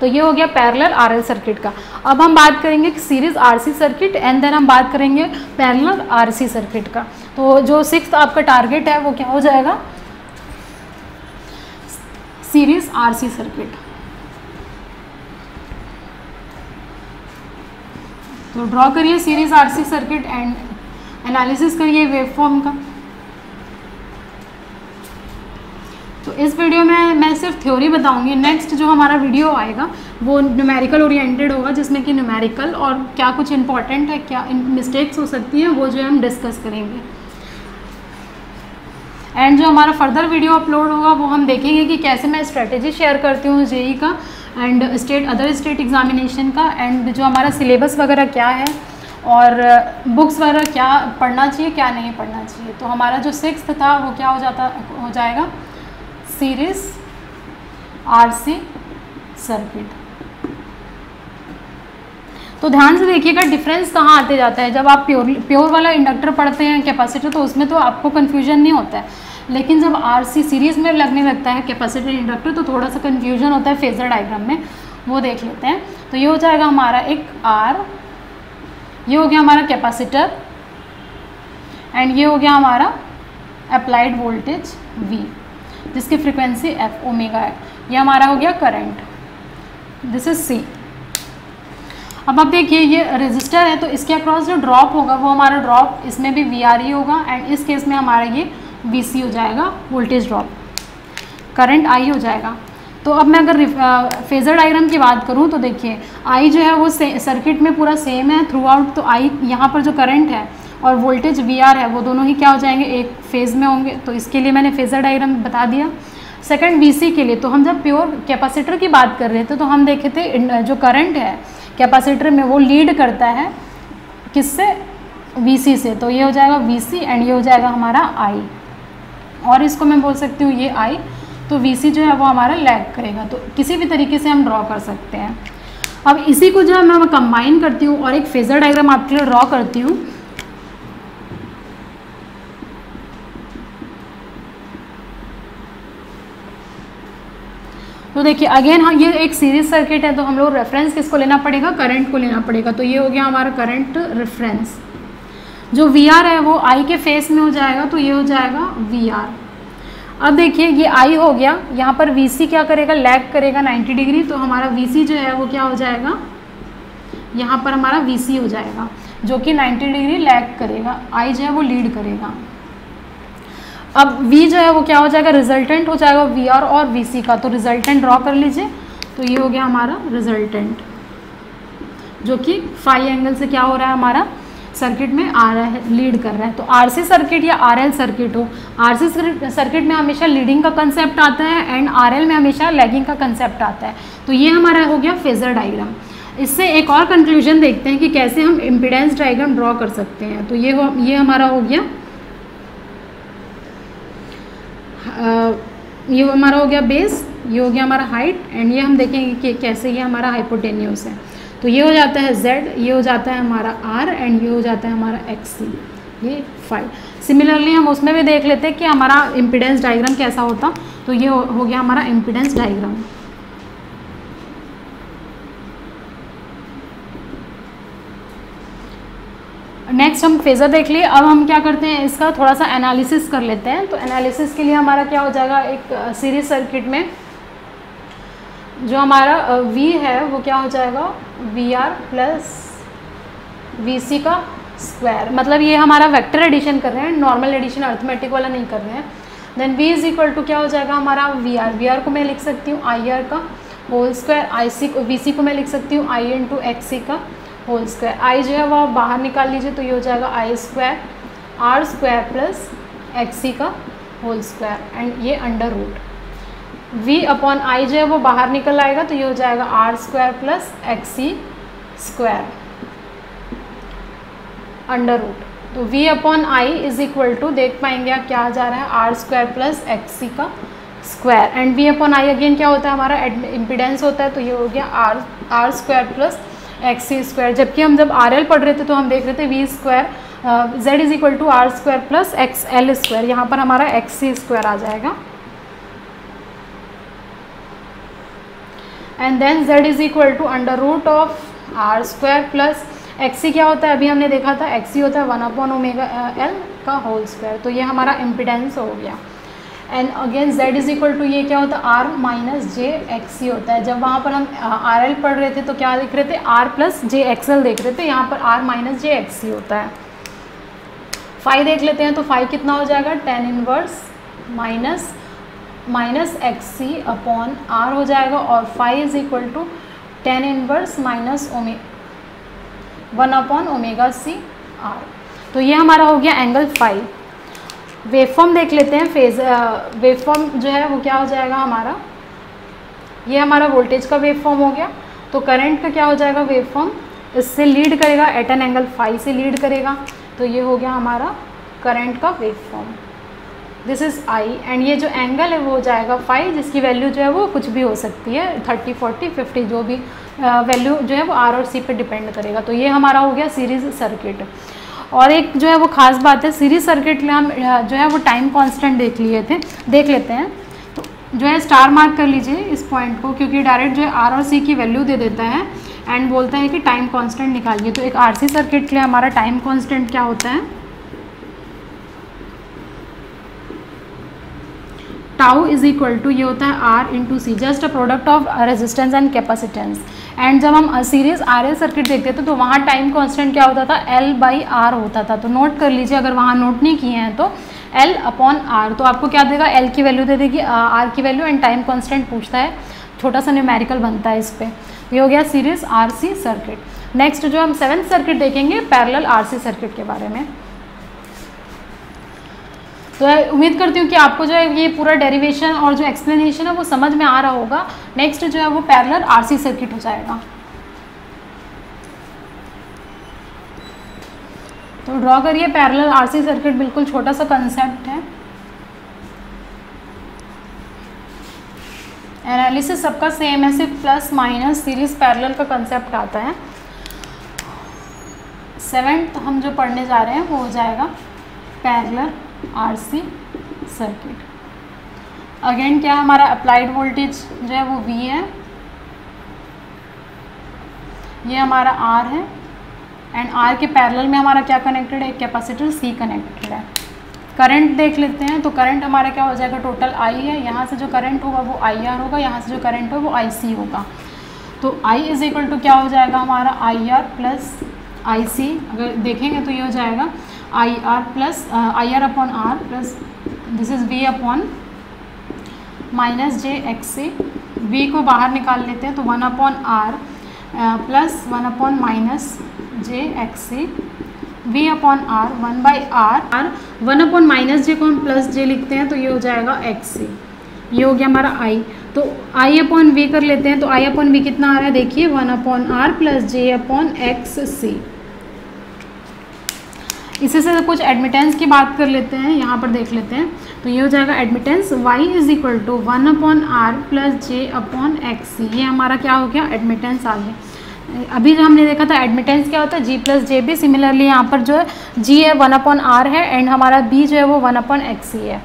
तो ये हो गया पैरेलल RL सर्किट का। अब हम बात करेंगे series RC circuit and then हम बात करेंगे पैरेलल RC सर्किट का। तो जो 6th आपका टारगेट है वो क्या हो जाएगा, सीरीज RC सर्किट। तो ड्रॉ करिए series RC circuit and analysis करिए वेवफॉर्म का। तो इस वीडियो में मैं सिर्फ थ्योरी बताऊंगी। नेक्स्ट जो हमारा वीडियो आएगा वो न्यूमेरिकल ओरिएंटेड होगा, जिसमें कि न्यूमेरिकल और क्या कुछ इंपॉर्टेंट है, क्या मिस्टेक्स हो सकती हैं, वो जो है हम डिस्कस करेंगे। एंड जो हमारा फर्दर वीडियो अपलोड होगा वो हम देखेंगे कि कैसे मैं स्ट्रेटेजी शेयर करती हूँ JEE का एंड अदर स्टेट एग्जामिनेशन का, एंड जो हमारा सिलेबस वगैरह क्या है और बुक्स वगैरह क्या पढ़ना चाहिए क्या नहीं पढ़ना चाहिए। तो हमारा जो 6th था वो क्या हो जाएगा, सीरीज RC सर्किट। तो ध्यान से देखिएगा डिफरेंस कहाँ आते जाता है। जब आप प्योर वाला इंडक्टर पढ़ते हैं, कैपेसिटर, तो उसमें तो आपको कन्फ्यूजन नहीं होता है, लेकिन जब RC सीरीज में लगने लगता है कैपेसिटर इंडक्टर तो थोड़ा सा कन्फ्यूजन होता है फेजर डायग्राम में। वो देख लेते हैं। तो ये हो जाएगा हमारा एक R, ये हो गया हमारा कैपेसिटर एंड ये हो गया हमारा अप्लाइड वोल्टेज V, जिसकी फ्रीक्वेंसी f ओमेगा है। ये हमारा हो गया करंट, दिस इज C। अब आप देखिए ये रेजिस्टर है, तो इसके अक्रॉस जो ड्रॉप होगा वो हमारा ड्रॉप इसमें भी VRE होगा एंड इस केस में हमारा ये VC हो जाएगा, वोल्टेज ड्रॉप। करंट I हो जाएगा। तो अब मैं अगर फेजर डायग्राम की बात करूँ तो देखिए I जो है वो सर्किट में पूरा सेम है थ्रू आउट। तो I यहाँ पर जो करंट है और वोल्टेज VR है वो दोनों ही क्या हो जाएंगे, एक फेज़ में होंगे। तो इसके लिए मैंने फेजर डायग्राम बता दिया। सेकंड VC के लिए, तो हम जब प्योर कैपेसिटर की बात कर रहे थे तो हम देखे थे जो करंट है कैपेसिटर में वो लीड करता है किससे, VC से, तो ये हो जाएगा VC एंड ये हो जाएगा हमारा I, और इसको मैं बोल सकती हूँ ये I, तो VC जो है वो हमारा लैग करेगा। तो किसी भी तरीके से हम ड्रॉ कर सकते हैं। अब इसी को जो है मैं कंबाइन करती हूँ और एक फेजर डायग्राम आपके लिए ड्रॉ करती हूँ। तो देखिए अगेन हाँ, ये एक सीरीज सर्किट है, तो हम लोग रेफरेंस किसको लेना पड़ेगा, करंट को लेना पड़ेगा। तो ये हो गया हमारा करंट रेफरेंस। जो VR है वो I के फेस में हो जाएगा, तो ये हो जाएगा VR। अब देखिए ये I हो गया, यहाँ पर VC क्या करेगा, लैग करेगा 90 डिग्री, तो हमारा VC जो है वो क्या हो जाएगा, यहाँ पर हमारा VC हो जाएगा जो कि 90 डिग्री लैग करेगा, I जो है वो लीड करेगा। अब V जो है वो क्या हो जाएगा, रिजल्टेंट हो जाएगा VR और VC का, तो रिजल्टेंट ड्रॉ कर लीजिए। तो ये हो गया हमारा रिजल्टेंट जो कि फाई एंगल से क्या हो रहा है, हमारा सर्किट में आ रहा है, लीड कर रहा है। तो RC सर्किट या RL सर्किट हो, RC सर्किट में हमेशा लीडिंग का कंसेप्ट आता है एंड RL में हमेशा लैगिंग का कंसेप्ट आता है। तो ये हमारा हो गया फेजर डायग्राम। इससे एक और कंक्लूजन देखते हैं कि कैसे हम इम्पीडेंस डायग्राम ड्रॉ कर सकते हैं। तो ये हमारा हो गया ये हमारा हो गया बेस, ये हो गया हमारा हाइट, एंड ये हम देखेंगे कि कैसे ये हमारा हाइपोटेन्यूस है। तो ये हो जाता है Z, ये हो जाता है हमारा R एंड ये हो जाता है हमारा XC, ये फाई। सिमिलरली हम उसमें भी देख लेते हैं कि हमारा इम्पीडेंस डायग्राम कैसा होता। तो ये हो गया हमारा इम्पीडेंस डायग्राम। नेक्स्ट हम फेजर देख लिए। अब हम क्या करते हैं, इसका थोड़ा सा एनालिसिस कर लेते हैं। तो एनालिसिस के लिए हमारा क्या हो जाएगा, एक सीरीज सर्किट में जो हमारा V है वो क्या हो जाएगा, VR प्लस VC का स्क्वायर। मतलब ये हमारा वेक्टर एडिशन कर रहे हैं, नॉर्मल एडिशन अर्थमेटिक वाला नहीं कर रहे हैं। Then V is equal to क्या हो जाएगा हमारा VR को मैं लिख सकती हूँ IR का होल स्क्वायर, VC को मैं लिख सकती हूँ I इंटू XC का होल स्क्वायर। I जो है वो बाहर निकाल लीजिए, तो ये हो जाएगा I square R square plus XC का होल स्क्वायर एंड ये under root. V upon I जो है वो बाहर निकल आएगा, तो ये हो जाएगा R square plus XC square under root. तो V upon I is equal to, देख पाएंगे आप क्या आ जा रहा है, R स्क्वायर प्लस XC का square and V upon I again क्या होता है, हमारा इम्पीडेंस होता है। तो ये हो गया R square plus XC square. जबकि हम जब RL पढ़ रहे थे तो हम देख रहे थे V square Z is equal to R square plus XL square, यहाँ पर हमारा XC स्क्वायर आ जाएगा। And then Z is equal to under root of R square plus XC क्या होता है, अभी हमने देखा था XC होता है 1 अपॉन ओमेगा L का होल स्क्वायर। तो ये हमारा इम्पीडेंस हो गया। And again Z is equal to ये क्या होता है, R माइनस जे XC होता है। जब वहाँ पर हम RL पढ़ रहे थे तो क्या देख रहे थे, R प्लस जे XL देख रहे थे, यहाँ पर R माइनस जे XC होता है। फाई देख लेते हैं, तो फाई कितना हो जाएगा, tan inverse minus XC upon R हो जाएगा, और phi is equal to tan inverse minus 1 upon omega C R। तो ये हमारा हो गया एंगल फाई। वेवफॉर्म देख लेते हैं। वेवफॉर्म जो है वो क्या हो जाएगा हमारा, ये हमारा वोल्टेज का वेवफॉर्म हो गया। तो करंट का क्या हो जाएगा वेवफॉर्म, इससे लीड करेगा, एट एन एंगल फाई से लीड करेगा। तो ये हो गया हमारा करंट का waveform, this is I and ये जो एंगल है वो हो जाएगा फाई, जिसकी वैल्यू जो है वो कुछ भी हो सकती है, 30, 40, 50 जो भी वैल्यू जो है वो R और C पे डिपेंड करेगा। तो ये हमारा हो गया सीरीज सर्किट। और एक जो है वो खास बात है, सीरीज सर्किट में हम जो है वो टाइम कांस्टेंट देख लेते हैं। तो जो है स्टार मार्क कर लीजिए इस पॉइंट को, क्योंकि डायरेक्ट जो है R और C की वैल्यू दे देता है एंड बोलता है कि टाइम कांस्टेंट निकालिए। तो एक RC सर्किट के लिए हमारा टाइम कांस्टेंट क्या होता है, टाउ इज इक्वल टू ये होता है R into C, just a product of resistance and capacitance. And जब हम सीरीज RL सर्किट देखते थे तो वहाँ टाइम कांस्टेंट क्या होता था, L बाई R होता था। तो नोट कर लीजिए, अगर वहाँ नोट नहीं किए हैं तो L अपॉन R। तो आपको क्या देगा, L की वैल्यू दे देगी, R की वैल्यू एंड टाइम कांस्टेंट पूछता है, छोटा सा न्यूमेरिकल बनता है इस पर। ये हो गया सीरीज RC सर्किट। नेक्स्ट जो हम 7th सर्किट देखेंगे पैरेलल RC सर्किट के बारे में। तो उम्मीद करती हूँ कि आपको जो है ये पूरा डेरिवेशन और जो एक्सप्लेनेशन है वो समझ में आ रहा होगा। नेक्स्ट जो है वो पैरेलल RC सर्किट हो जाएगा। तो ड्रॉ करिए पैरेलल आरसी सर्किट, बिल्कुल छोटा सा कंसेप्ट है। एनालिसिस सबका सेम है, सिर्फ प्लस माइनस सीरीज पैरेलल का कंसेप्ट आता है। 7th हम जो पढ़ने जा रहे हैं वो हो जाएगा पैरेलल आरसी सर्किट। अगेन क्या हमारा अप्लाइड वोल्टेज जो है वो V है, ये हमारा R है, एंड R के पैरेलल में हमारा क्या कनेक्टेड है, कैपेसिटर C कनेक्टेड है। करंट देख लेते हैं, तो करंट हमारा क्या हो जाएगा, टोटल I है, यहाँ से जो करंट होगा वो IR होगा, यहाँ से जो करंट होगा वो IC होगा। तो I इज इक्वल टू क्या हो जाएगा हमारा IR प्लस IC, अगर देखेंगे तो ये हो जाएगा IR upon R plus this is V upon minus JXC। V को बाहर निकाल लेते हैं तो 1 upon R plus 1 upon minus JXC, V upon R 1 by R 1 upon minus J को हम प्लस J लिखते हैं तो ये हो जाएगा XC। ये हो गया हमारा I। तो I अपॉन V कर लेते हैं, तो I अपॉन V कितना आ रहा है, देखिए 1 upon R plus J upon XC। इसी से कुछ एडमिटेंस की बात कर लेते हैं, यहाँ पर देख लेते हैं। तो ये हो जाएगा admittance Y is equal to 1 upon R plus J upon XC। ये हमारा क्या हो गया, एडमिटेंस आ गया। अभी जो हमने देखा था एडमिटेंस क्या होता है, G plus J B. Similarly यहाँ पर जो है G है 1 अपॉन R है, एंड हमारा B जो है वो 1 अपॉन XC है।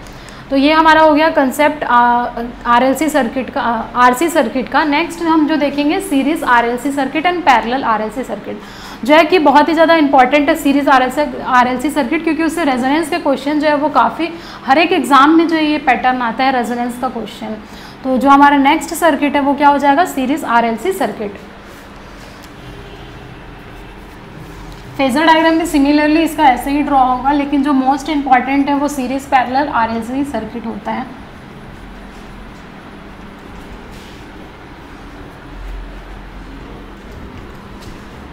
तो ये हमारा हो गया कंसेप्ट RLC सर्किट का, RC सर्किट का। नेक्स्ट हम जो देखेंगे series RLC circuit and parallel RLC circuit, जो है कि बहुत ही ज़्यादा इंपॉर्टेंट है सीरीज RLC सर्किट, क्योंकि उससे रेजोनेंस के क्वेश्चन जो है वो काफ़ी हर एक एग्जाम में जो है ये पैटर्न आता है रेजोनेंस का क्वेश्चन। तो जो हमारा नेक्स्ट सर्किट है वो क्या हो जाएगा, series RLC circuit. Phasor diagram में सिमिलरली इसका ऐसे ही ड्रॉ होगा, लेकिन जो मोस्ट इंपॉर्टेंट है वो सीरीज पैरेलल RLC सर्किट होता है।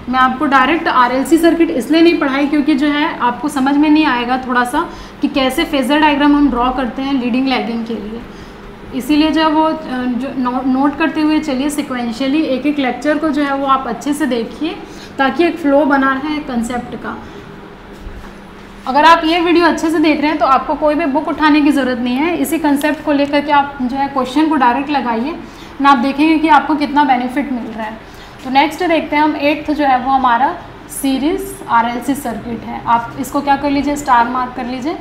मैं आपको डायरेक्ट RLC सर्किट इसलिए नहीं पढ़ाई क्योंकि जो है आपको समझ में नहीं आएगा थोड़ा सा कि कैसे फेजर डायग्राम हम ड्रॉ करते हैं लीडिंग लैगिंग के लिए। इसीलिए जो वो जो नोट करते हुए चलिए सिक्वेंशियली एक एक लेक्चर को जो है वो आप अच्छे से देखिए, ताकि एक फ्लो बना रहे कंसेप्ट का। अगर आप ये वीडियो अच्छे से देख रहे हैं तो आपको कोई भी बुक उठाने की ज़रूरत नहीं है, इसी कंसेप्ट को लेकर के आप जो है क्वेश्चन को डायरेक्ट लगाइए ना, आप देखेंगे कि आपको कितना बेनिफिट मिल रहा है। तो नेक्स्ट देखते हैं हम 8th जो है वो हमारा सीरीज RLC सर्किट है। आप इसको क्या कर लीजिए, स्टार मार्क कर लीजिए,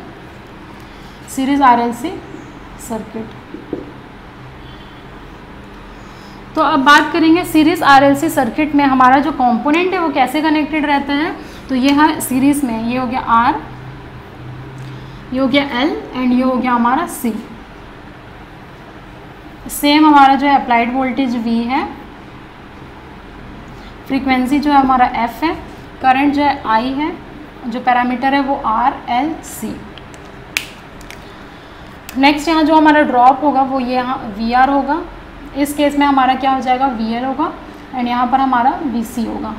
सीरीज RLC सर्किट। तो अब बात करेंगे सीरीज RLC सर्किट में हमारा जो कंपोनेंट है वो कैसे कनेक्टेड रहते हैं। तो ये है सीरीज में, ये हो गया R, ये हो गया L एंड ये हो गया हमारा C। सेम हमारा जो है अप्लाइड वोल्टेज V है, फ्रीक्वेंसी जो है हमारा F है, करंट जो है I है, जो पैरामीटर है वो R L C। नेक्स्ट यहाँ जो हमारा ड्रॉप होगा वो ये यहाँ VR होगा, इस केस में हमारा क्या हो जाएगा VL होगा, एंड यहाँ पर हमारा VC होगा।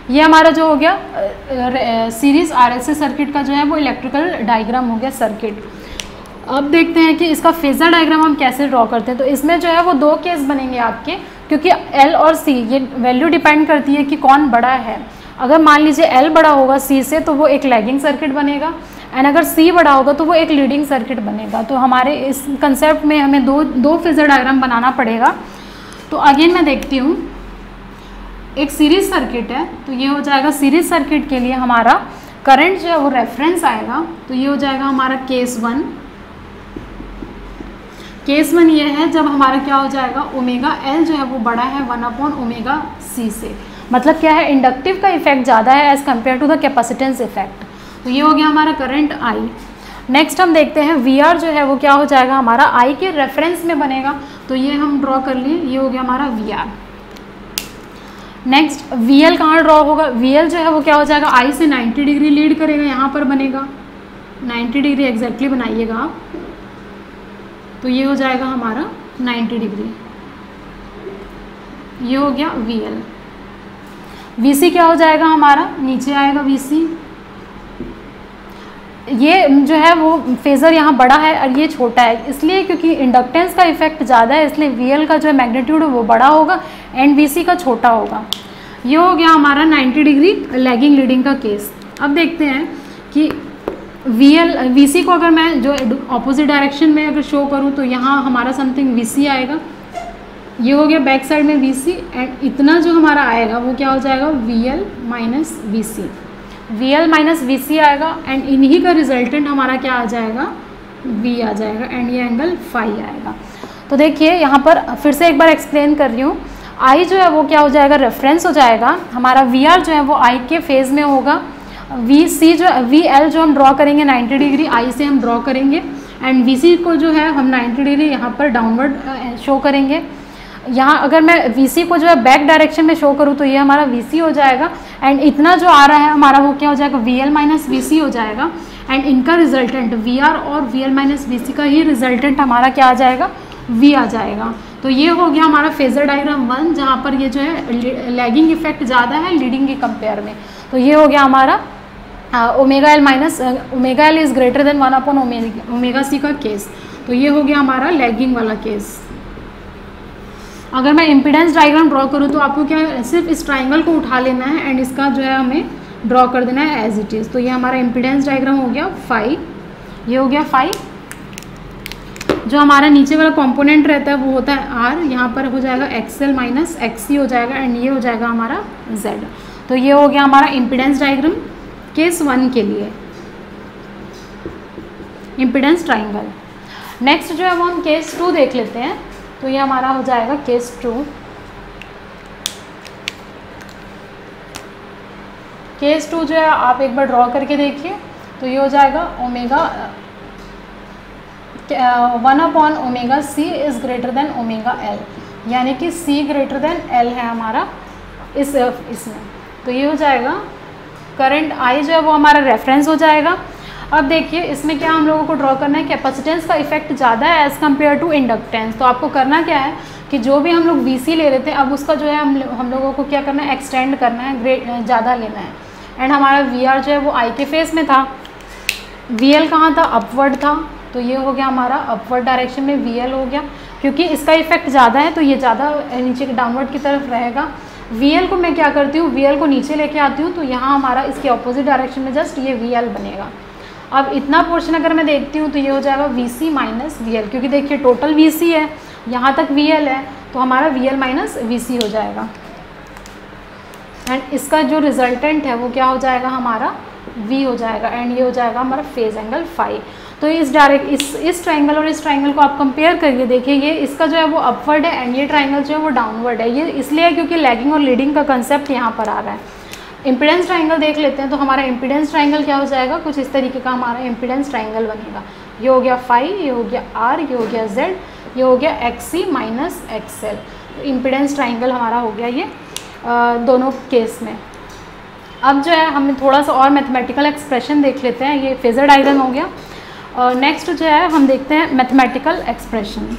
ये हमारा जो हो गया सीरीज RLC सर्किट का जो है वो इलेक्ट्रिकल डायग्राम हो गया सर्किट। अब देखते हैं कि इसका फेजर डायग्राम हम कैसे ड्रॉ करते हैं। तो इसमें जो है वो 2 केस बनेंगे आपके, क्योंकि L और C ये वैल्यू डिपेंड करती है कि कौन बड़ा है। अगर मान लीजिए L बड़ा होगा C से तो वो एक लैगिंग सर्किट बनेगा, एंड अगर C बड़ा होगा तो वो एक लीडिंग सर्किट बनेगा। तो हमारे इस कंसेप्ट में हमें दो फेजर डायग्राम बनाना पड़ेगा। तो अगेन मैं देखती हूँ, एक सीरीज सर्किट है तो ये हो जाएगा सीरीज सर्किट के लिए हमारा करंट जो है वो रेफरेंस आएगा। तो ये हो जाएगा हमारा केस 1। केस 1 ये है जब हमारा क्या हो जाएगा, ओमेगा L जो है वो बड़ा है 1 अपॉन ओमेगा C से। मतलब क्या है, इंडक्टिव का इफेक्ट ज़्यादा है as compared to the capacitance effect. तो ये हो गया हमारा करंट I। नेक्स्ट हम देखते हैं VR जो है वो क्या हो जाएगा, हमारा I के रेफरेंस में बनेगा। तो ये हम ड्रॉ कर लिए, ये हो गया हमारा VR। नेक्स्ट VL कहाँ ड्रॉ होगा, VL जो है वो क्या हो जाएगा, I से 90 डिग्री लीड करेगा, यहाँ पर बनेगा 90 डिग्री एग्जैक्टली बनाइएगा आप। तो ये हो जाएगा हमारा 90 डिग्री, ये हो गया VL। VC क्या हो जाएगा हमारा, नीचे आएगा VC। ये जो है वो फेज़र यहाँ बड़ा है और ये छोटा है, इसलिए क्योंकि इंडक्टेंस का इफेक्ट ज़्यादा है, इसलिए VL का जो है मैग्नीट्यूड वो बड़ा होगा एंड VC का छोटा होगा। ये हो गया हमारा 90 डिग्री लैगिंग लीडिंग का केस। अब देखते हैं कि VC को अगर मैं जो ऑपोजिट डायरेक्शन में अगर शो करूँ तो यहाँ हमारा समथिंग VC आएगा। ये हो गया बैक साइड में VC, एंड इतना जो हमारा आएगा वो क्या हो जाएगा VL माइनस VC आएगा, एंड इन्हीं का रिजल्टेंट हमारा क्या आ जाएगा V आ जाएगा, एंड ये एंगल फाई आएगा। तो देखिए यहाँ पर फिर से एक बार एक्सप्लेन कर रही हूँ। I जो है वो क्या हो जाएगा रेफरेंस हो जाएगा, हमारा VR जो है वो I के फेज़ में होगा, VL जो हम ड्रॉ करेंगे 90 डिग्री I से हम ड्रॉ करेंगे, एंड VC को जो है हम 90 डिग्री यहाँ पर डाउनवर्ड शो करेंगे। यहाँ अगर मैं VC को जो है बैक डायरेक्शन में शो करूँ तो ये हमारा VC हो जाएगा, एंड इतना जो आ रहा है हमारा वो क्या हो जाएगा VL माइनस VC हो जाएगा, एंड इनका रिजल्टेंट VR और VL माइनस VC का ही रिजल्टेंट हमारा क्या आ जाएगा V आ जाएगा। तो ये हो गया हमारा फेजर डायग्राम 1, जहाँ पर ये जो है लैगिंग इफेक्ट ज़्यादा है लीडिंग के कंपेयर में। तो ये हो गया हमारा omega L is greater than 1 upon omega C का केस। तो ये हो गया हमारा लैगिंग वाला केस। अगर मैं इम्पीडेंस डायग्राम ड्रॉ करूँ तो आपको क्या सिर्फ इस ट्राइंगल को उठा लेना है एंड इसका जो है हमें ड्रॉ कर देना है एज इट इज़। तो ये हमारा इम्पीडेंस डायग्राम हो गया फाई, ये हो गया फाई। जो हमारा नीचे वाला कंपोनेंट रहता है वो होता है R, यहाँ पर हो जाएगा XL माइनस XC हो जाएगा, एंड ये हो जाएगा हमारा Z। तो ये हो गया हमारा इम्पीडेंस डायग्राम केस 1 के लिए, इम्पीडेंस ट्राइंगल। नेक्स्ट जो है वो हम केस 2 देख लेते हैं। तो ये हमारा हो जाएगा केस 2। केस 2 जो है आप एक बार ड्रॉ करके देखिए। तो ये हो जाएगा omega 1 upon omega C is greater than omega L, यानी कि C ग्रेटर देन L है हमारा इसमें। तो ये हो जाएगा करंट I जो है वो हमारा रेफरेंस हो जाएगा। अब देखिए इसमें क्या हम लोगों को ड्रॉ करना है, कैपेसिटेंस का इफेक्ट ज़्यादा है एज़ कम्पेयर टू इंडक्टेंस। तो आपको करना क्या है कि जो भी हम लोग VC ले रहे थे अब उसका जो है हम लोगों को क्या करना है एक्सटेंड करना है, ज़्यादा लेना है। एंड हमारा VR जो है वो I के फेस में था, VL कहाँ था अपवर्ड था। तो ये हो गया हमारा अपवर्ड डायरेक्शन में VL हो गया, क्योंकि इसका इफेक्ट ज़्यादा है तो ये ज़्यादा नीचे डाउनवर्ड की तरफ रहेगा। VL को मैं क्या करती हूँ, VL को नीचे लेके आती हूँ, तो यहाँ हमारा इसके ऑपोजिट डायरेक्शन में जस्ट ये VL बनेगा। अब इतना पोर्शन अगर मैं देखती हूँ तो ये हो जाएगा VC माइनस VL, क्योंकि देखिए टोटल VC है, यहाँ तक VL है, तो हमारा VL माइनस VC हो जाएगा, एंड इसका जो रिजल्टेंट है वो क्या हो जाएगा हमारा V हो जाएगा, एंड ये हो जाएगा हमारा फेज एंगल फाई। तो इस ट्राइंगल और इस ट्राइंगल को आप कंपेयर करिए, देखिए ये इसका जो है वो अपवर्ड है एंड ये ट्राइंगल जो है वो डाउनवर्ड है। ये इसलिए क्योंकि लैगिंग और लीडिंग का कंसेप्ट यहाँ पर आ रहा है। इम्पीडेंस ट्राइंगल देख लेते हैं। तो हमारा इम्पीडेंस ट्राइंगल क्या हो जाएगा, कुछ इस तरीके का हमारा इम्पीडेंस ट्राइंगल बनेगा। ये हो गया फाई, ये हो गया R, ये हो गया Z, ये हो गया XC माइनस XL। तो इम्पीडेंस ट्राइंगल हमारा हो गया ये दोनों केस में। अब जो है हम थोड़ा सा और मैथमेटिकल एक्सप्रेशन देख लेते हैं। ये फेजर डायग्राम हो गया। नेक्स्ट जो है हम देखते हैं मैथमेटिकल एक्सप्रेशन।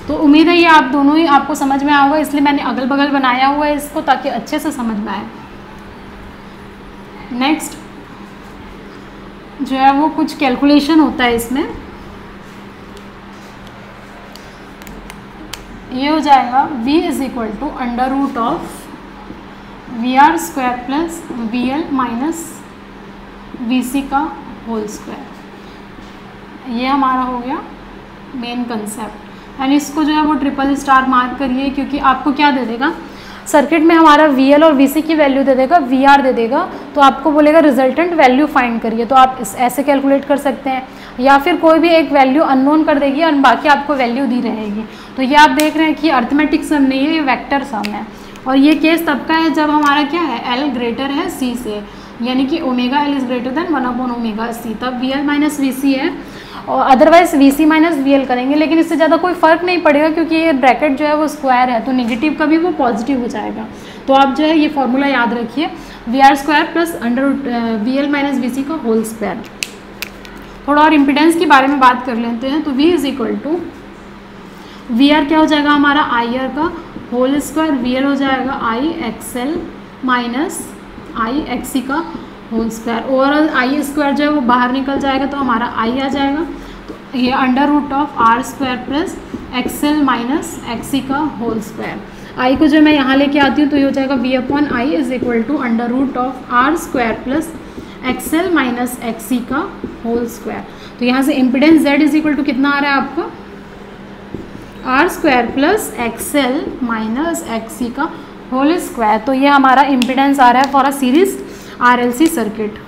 तो उम्मीद है ये आप दोनों ही आपको समझ में आएगा, इसलिए मैंने अगल बगल बनाया हुआ है इसको ताकि अच्छे से समझ में आए। नेक्स्ट जो है वो कुछ कैलकुलेशन होता है इसमें। ये हो जाएगा V is equal to under root of VR square plus VL minus VC का होल स्क्वायर। ये हमारा हो गया मेन कंसेप्ट, एंड इसको जो है वो ट्रिपल स्टार मार्क करिए, क्योंकि आपको क्या दे देगा सर्किट में हमारा VL और VC की वैल्यू दे देगा, VR दे देगा, तो आपको बोलेगा रिजल्टेंट वैल्यू फाइंड करिए। तो आप ऐसे कैलकुलेट कर सकते हैं, या फिर कोई भी एक वैल्यू अननोन कर देगी और बाकी आपको वैल्यू दी रहेगी। तो ये आप देख रहे हैं कि अर्थमेटिक सम नहीं है, ये वेक्टर सम है। और ये केस तब का है जब हमारा क्या है L ग्रेटर है C से, यानी कि omega L is greater than 1 upon omega C, तब VL माइनस VC है, और अदरवाइज VC माइनस VL करेंगे। लेकिन इससे ज़्यादा कोई फ़र्क नहीं पड़ेगा, क्योंकि ये ब्रैकेट जो है वो स्क्वायर है, तो नेगेटिव का भी वो पॉजिटिव हो जाएगा। तो आप जो है ये फॉर्मूला याद रखिए, VR square plus under VL minus VC का होल स्क्वायर। थोड़ा और इम्पिडेंस के बारे में बात कर लेते हैं। तो V is equal to VR क्या हो जाएगा हमारा IR का होल स्क्वायर, VL हो जाएगा IXL माइनस IXC का whole square. Overall I square जो है वो बाहर निकल जाएगा, तो हमारा I आ जाएगा। तो ये under root of R square plus XL minus XC का होल स्क्वायर। आई को जो मैं यहाँ लेके आती हूँ तो ये हो जाएगा v upon I is equal to under root of R square plus XL minus XC का होल स्क्वायर। तो यहाँ से impedance z is equal to कितना आ रहा है आपका, R square plus XL minus XC का होल स्क्वायर। तो ये हमारा इम्पिडेंस आ रहा है for a series RLC circuit.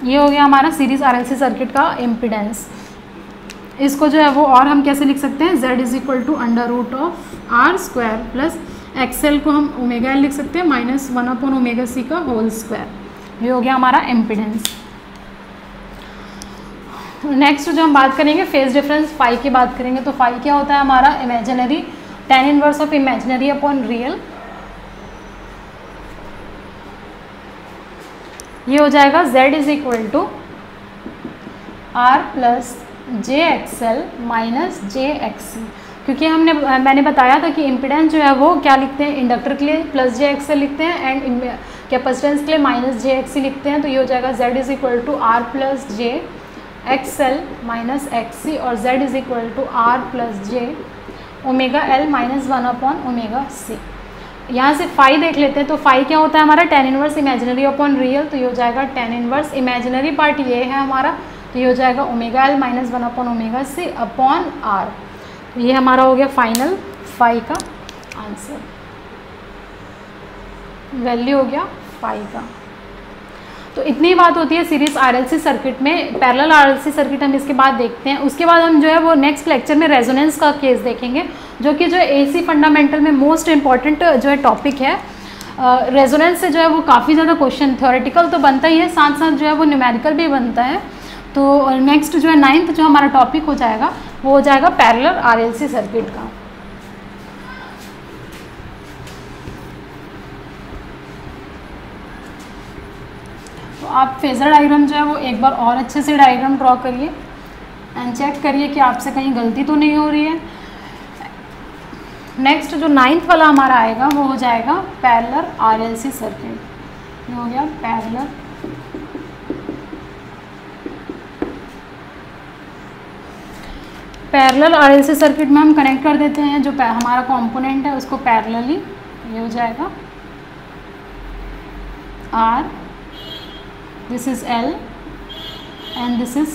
ये हो गया हमारा सीरीज आरएलसी सर्किट का इम्पिडेंस। इसको जो है वो और हम कैसे लिख सकते हैं, z is equal to under root of R square plus XL को हम ओमेगा एल लिख सकते हैं माइनस 1 अपॉन ओमेगा सी का होल स्क्वायर। ये हो गया हमारा इम्पिडेंस। नेक्स्ट जो हम बात करेंगे फेज डिफरेंस फाई की बात करेंगे। तो फाई क्या होता है हमारा, imaginary tan inverse of imaginary upon real. ये हो जाएगा z is equal to R plus j XL minus j XC, क्योंकि मैंने बताया था कि इम्पिडेंस जो है वो क्या लिखते हैं, इंडक्टर के लिए प्लस जे एक्सएल लिखते हैं एंड कैपेसिटेंस के लिए माइनस जे एक्सी लिखते हैं। तो ये हो जाएगा z is equal to R plus j XL minus XC और z is equal to R plus j omega L minus 1 upon omega C. यहाँ से फाई देख लेते हैं। तो फाई क्या होता है हमारा, tan inverse imaginary upon real. तो ये हो जाएगा tan इनवर्स इमेजिनरी पार्ट ये है हमारा, तो ये हो जाएगा omega L minus 1 upon omega C upon R. तो ये हमारा हो गया फाइनल फाई का आंसर, वैल्यू हो गया फाई का। तो इतनी बात होती है सीरीज आरएलसी सर्किट में। पैरेलल आरएलसी सर्किट हम इसके बाद देखते हैं। उसके बाद हम जो है वो नेक्स्ट लेक्चर में रेजोनेंस का केस देखेंगे, जो कि जो एसी फंडामेंटल में मोस्ट इंपॉर्टेंट जो है टॉपिक है। रेजोनेंस से जो है वो काफ़ी ज़्यादा क्वेश्चन थ्योरेटिकल तो बनता ही है, साथ साथ जो है वो न्यूमेरिकल भी बनता है। तो नेक्स्ट जो है 9th जो हमारा टॉपिक हो जाएगा वो हो जाएगा पैरेलल आरएलसी सर्किट का। तो आप फेजर डायग्राम जो है वो एक बार और अच्छे से डायग्राम ड्रॉ करिए एंड चेक करिए कि आपसे कहीं गलती तो नहीं हो रही है। नेक्स्ट जो 9th वाला हमारा आएगा वो हो जाएगा पैरेलल आरएलसी सर्किट। ये हो गया पैरेलल आरएलसी सर्किट में हम कनेक्ट कर देते हैं जो हमारा कंपोनेंट है उसको पैरेलली। ये हो जाएगा R, this is L and this is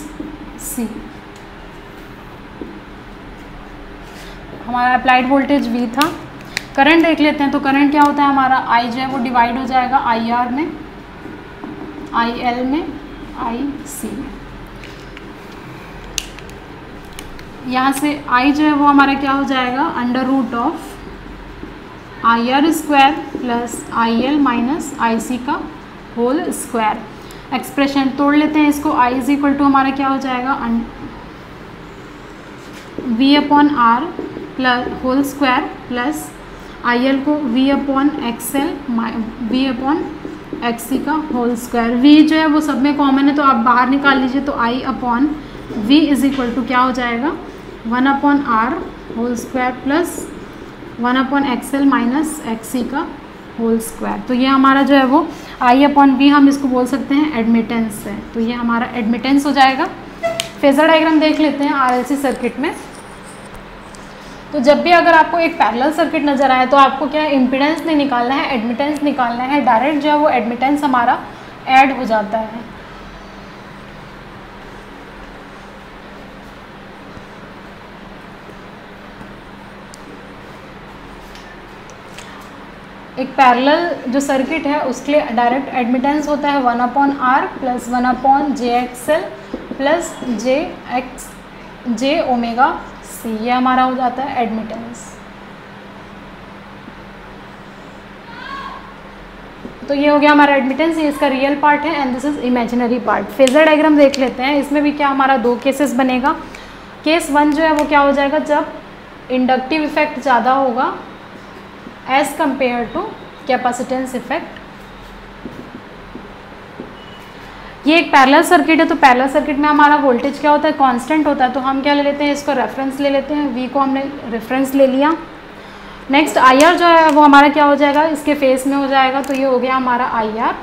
C। हमारा अप्लाइड वोल्टेज V था। करंट देख लेते हैं। तो करंट क्या होता है हमारा, I जो है वो डिवाइड हो जाएगा IR में, IL में, IC में। यहाँ से I जो है वो हमारा क्या हो जाएगा, under root of IR square plus IL minus IC का होल स्क्वायर। एक्सप्रेशन तोड़ लेते हैं इसको। I इज इक्वल टू हमारा क्या हो जाएगा, V upon R plus whole square plus IL को V upon XL V upon XC का होल स्क्वायर। V जो है वो सब में कॉमन है तो आप बाहर निकाल लीजिए। तो I upon V is equal to क्या हो जाएगा, 1 upon R whole square plus 1 upon XL minus XC का होल स्क्वायर। तो ये हमारा जो है वो I अपॉन V हम इसको बोल सकते हैं एडमिटेंस है। तो ये हमारा एडमिटेंस हो जाएगा। फेजर डायग्राम देख लेते हैं आरएलसी सर्किट में। तो जब भी अगर आपको एक पैरेलल सर्किट नज़र आए तो आपको क्या है, इम्पीडेंस नहीं निकालना है, एडमिटेंस निकालना है। डायरेक्ट जो है वो एडमिटेंस हमारा ऐड हो जाता है। एक पैरेलल जो सर्किट है उसके लिए डायरेक्ट एडमिटेंस होता है 1 upon R plus 1 upon j XL plus j omega C. ये हमारा हो जाता है एडमिटेंस। तो ये हो गया हमारा एडमिटेंस, ये इसका रियल पार्ट है and this is imaginary part. Phasor diagram देख लेते हैं। इसमें भी क्या हमारा दो केसेस बनेगा। केस 1 जो है वो क्या हो जाएगा, जब इंडक्टिव इफेक्ट ज़्यादा होगा as compared to capacitance effect. ये एक पैरेलल सर्किट है। तो पैरेलल सर्किट में हमारा वोल्टेज क्या होता है, कांस्टेंट होता है। तो हम क्या ले लेते हैं, इसको रेफरेंस ले लेते हैं। V को हमने रेफरेंस ले लिया। नेक्स्ट IR जो है वो हमारा क्या हो जाएगा, इसके फेस में हो जाएगा। तो ये हो गया हमारा IR।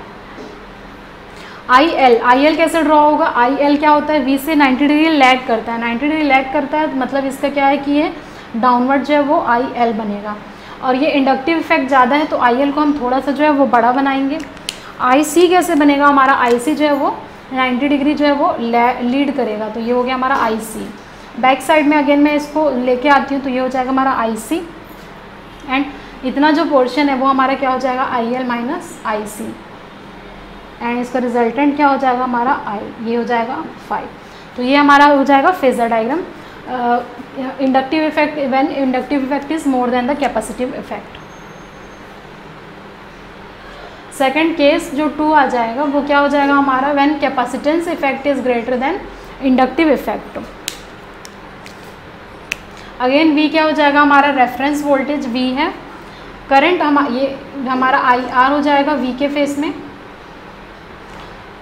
आई एल कैसे ड्रॉ होगा, आई एल क्या होता है, वी से 90 डिग्री लैग करता है, 90 डिग्री लैग करता है, मतलब इसका क्या है कि ये डाउनवर्ड जो है वो आई एल बनेगा। और ये इंडक्टिव इफेक्ट ज़्यादा है तो आई एल को हम थोड़ा सा जो है वो बड़ा बनाएंगे। आई सी कैसे बनेगा, हमारा आई सी जो है वो 90 डिग्री जो है वो लीड करेगा, तो ये हो गया हमारा आई सी। बैक साइड में अगेन मैं इसको लेके आती हूँ, तो ये हो जाएगा हमारा आई सी, एंड इतना जो पोर्शन है वो हमारा क्या हो जाएगा, I L minus I C, and इसका रिजल्टेंट क्या हो जाएगा हमारा आई, ये हो जाएगा 5। तो ये हमारा हो जाएगा phasor diagram, inductive effect when inductive effect is more than the capacitive effect. Second case जो 2 आ जाएगा वो क्या हो जाएगा हमारा, when capacitance effect is greater than inductive effect. Again V क्या हो जाएगा हमारा, रेफरेंस वोल्टेज V है, करंट ये हमारा IR हो जाएगा V के फेस में,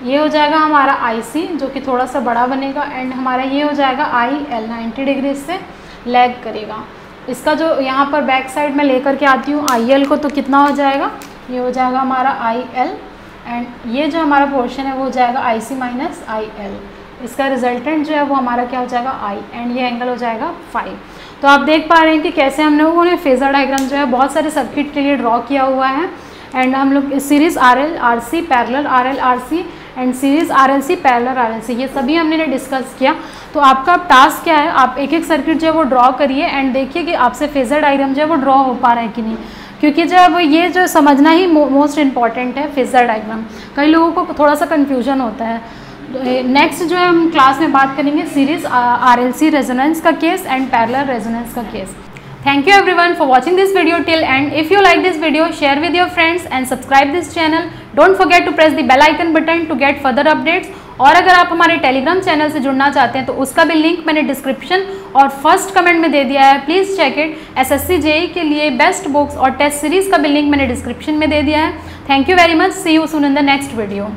ये हो जाएगा हमारा IC जो कि थोड़ा सा बड़ा बनेगा, एंड हमारा ये हो जाएगा IL 90 डिग्री से लैग करेगा। इसका जो यहाँ पर बैक साइड में लेकर के आती हूँ IL को, तो कितना हो जाएगा, ये हो जाएगा हमारा IL, एंड ये जो हमारा पोर्शन है वो हो जाएगा IC माइनस IL। इसका रिजल्टेंट जो है वो हमारा क्या हो जाएगा I, एंड ये एंगल हो जाएगा 5। तो आप देख पा रहे हैं कि कैसे हम लोगों ने फेजर डायग्राम जो है बहुत सारे सर्किट के लिए ड्रॉ किया हुआ है, एंड हम लोग series RL RC parallel RL RC and series RLC parallel RLC ये सभी हमने डिस्कस किया। तो आपका टास्क क्या है, आप एक एक सर्किट जो है वो ड्रॉ करिए एंड देखिए कि आपसे फेजर डायग्राम जो है वो ड्रॉ हो पा रहा है कि नहीं, क्योंकि जब ये जो समझना ही मोस्ट इम्पॉर्टेंट है फेजर डायग्राम। कई लोगों को थोड़ा सा कन्फ्यूजन होता है। नेक्स्ट जो है हम क्लास में बात करेंगे सीरीज़ RLC रेजोनेंस का केस एंड पैरेलल रेजोनेंस का case. Thank you everyone for watching this video till end. If you like this video, share with your friends and subscribe this channel. Don't forget to press the bell icon button to get further updates. और अगर आप हमारे टेलीग्राम चैनल से जुड़ना चाहते हैं तो उसका भी लिंक मैंने डिस्क्रिप्शन और फर्स्ट कमेंट में दे दिया है, please check it. SSC JEE के लिए बेस्ट बुक्स और टेस्ट सीरीज़ का भी लिंक मैंने डिस्क्रिप्शन में दे दिया है। Thank you very much, see you soon in the next video.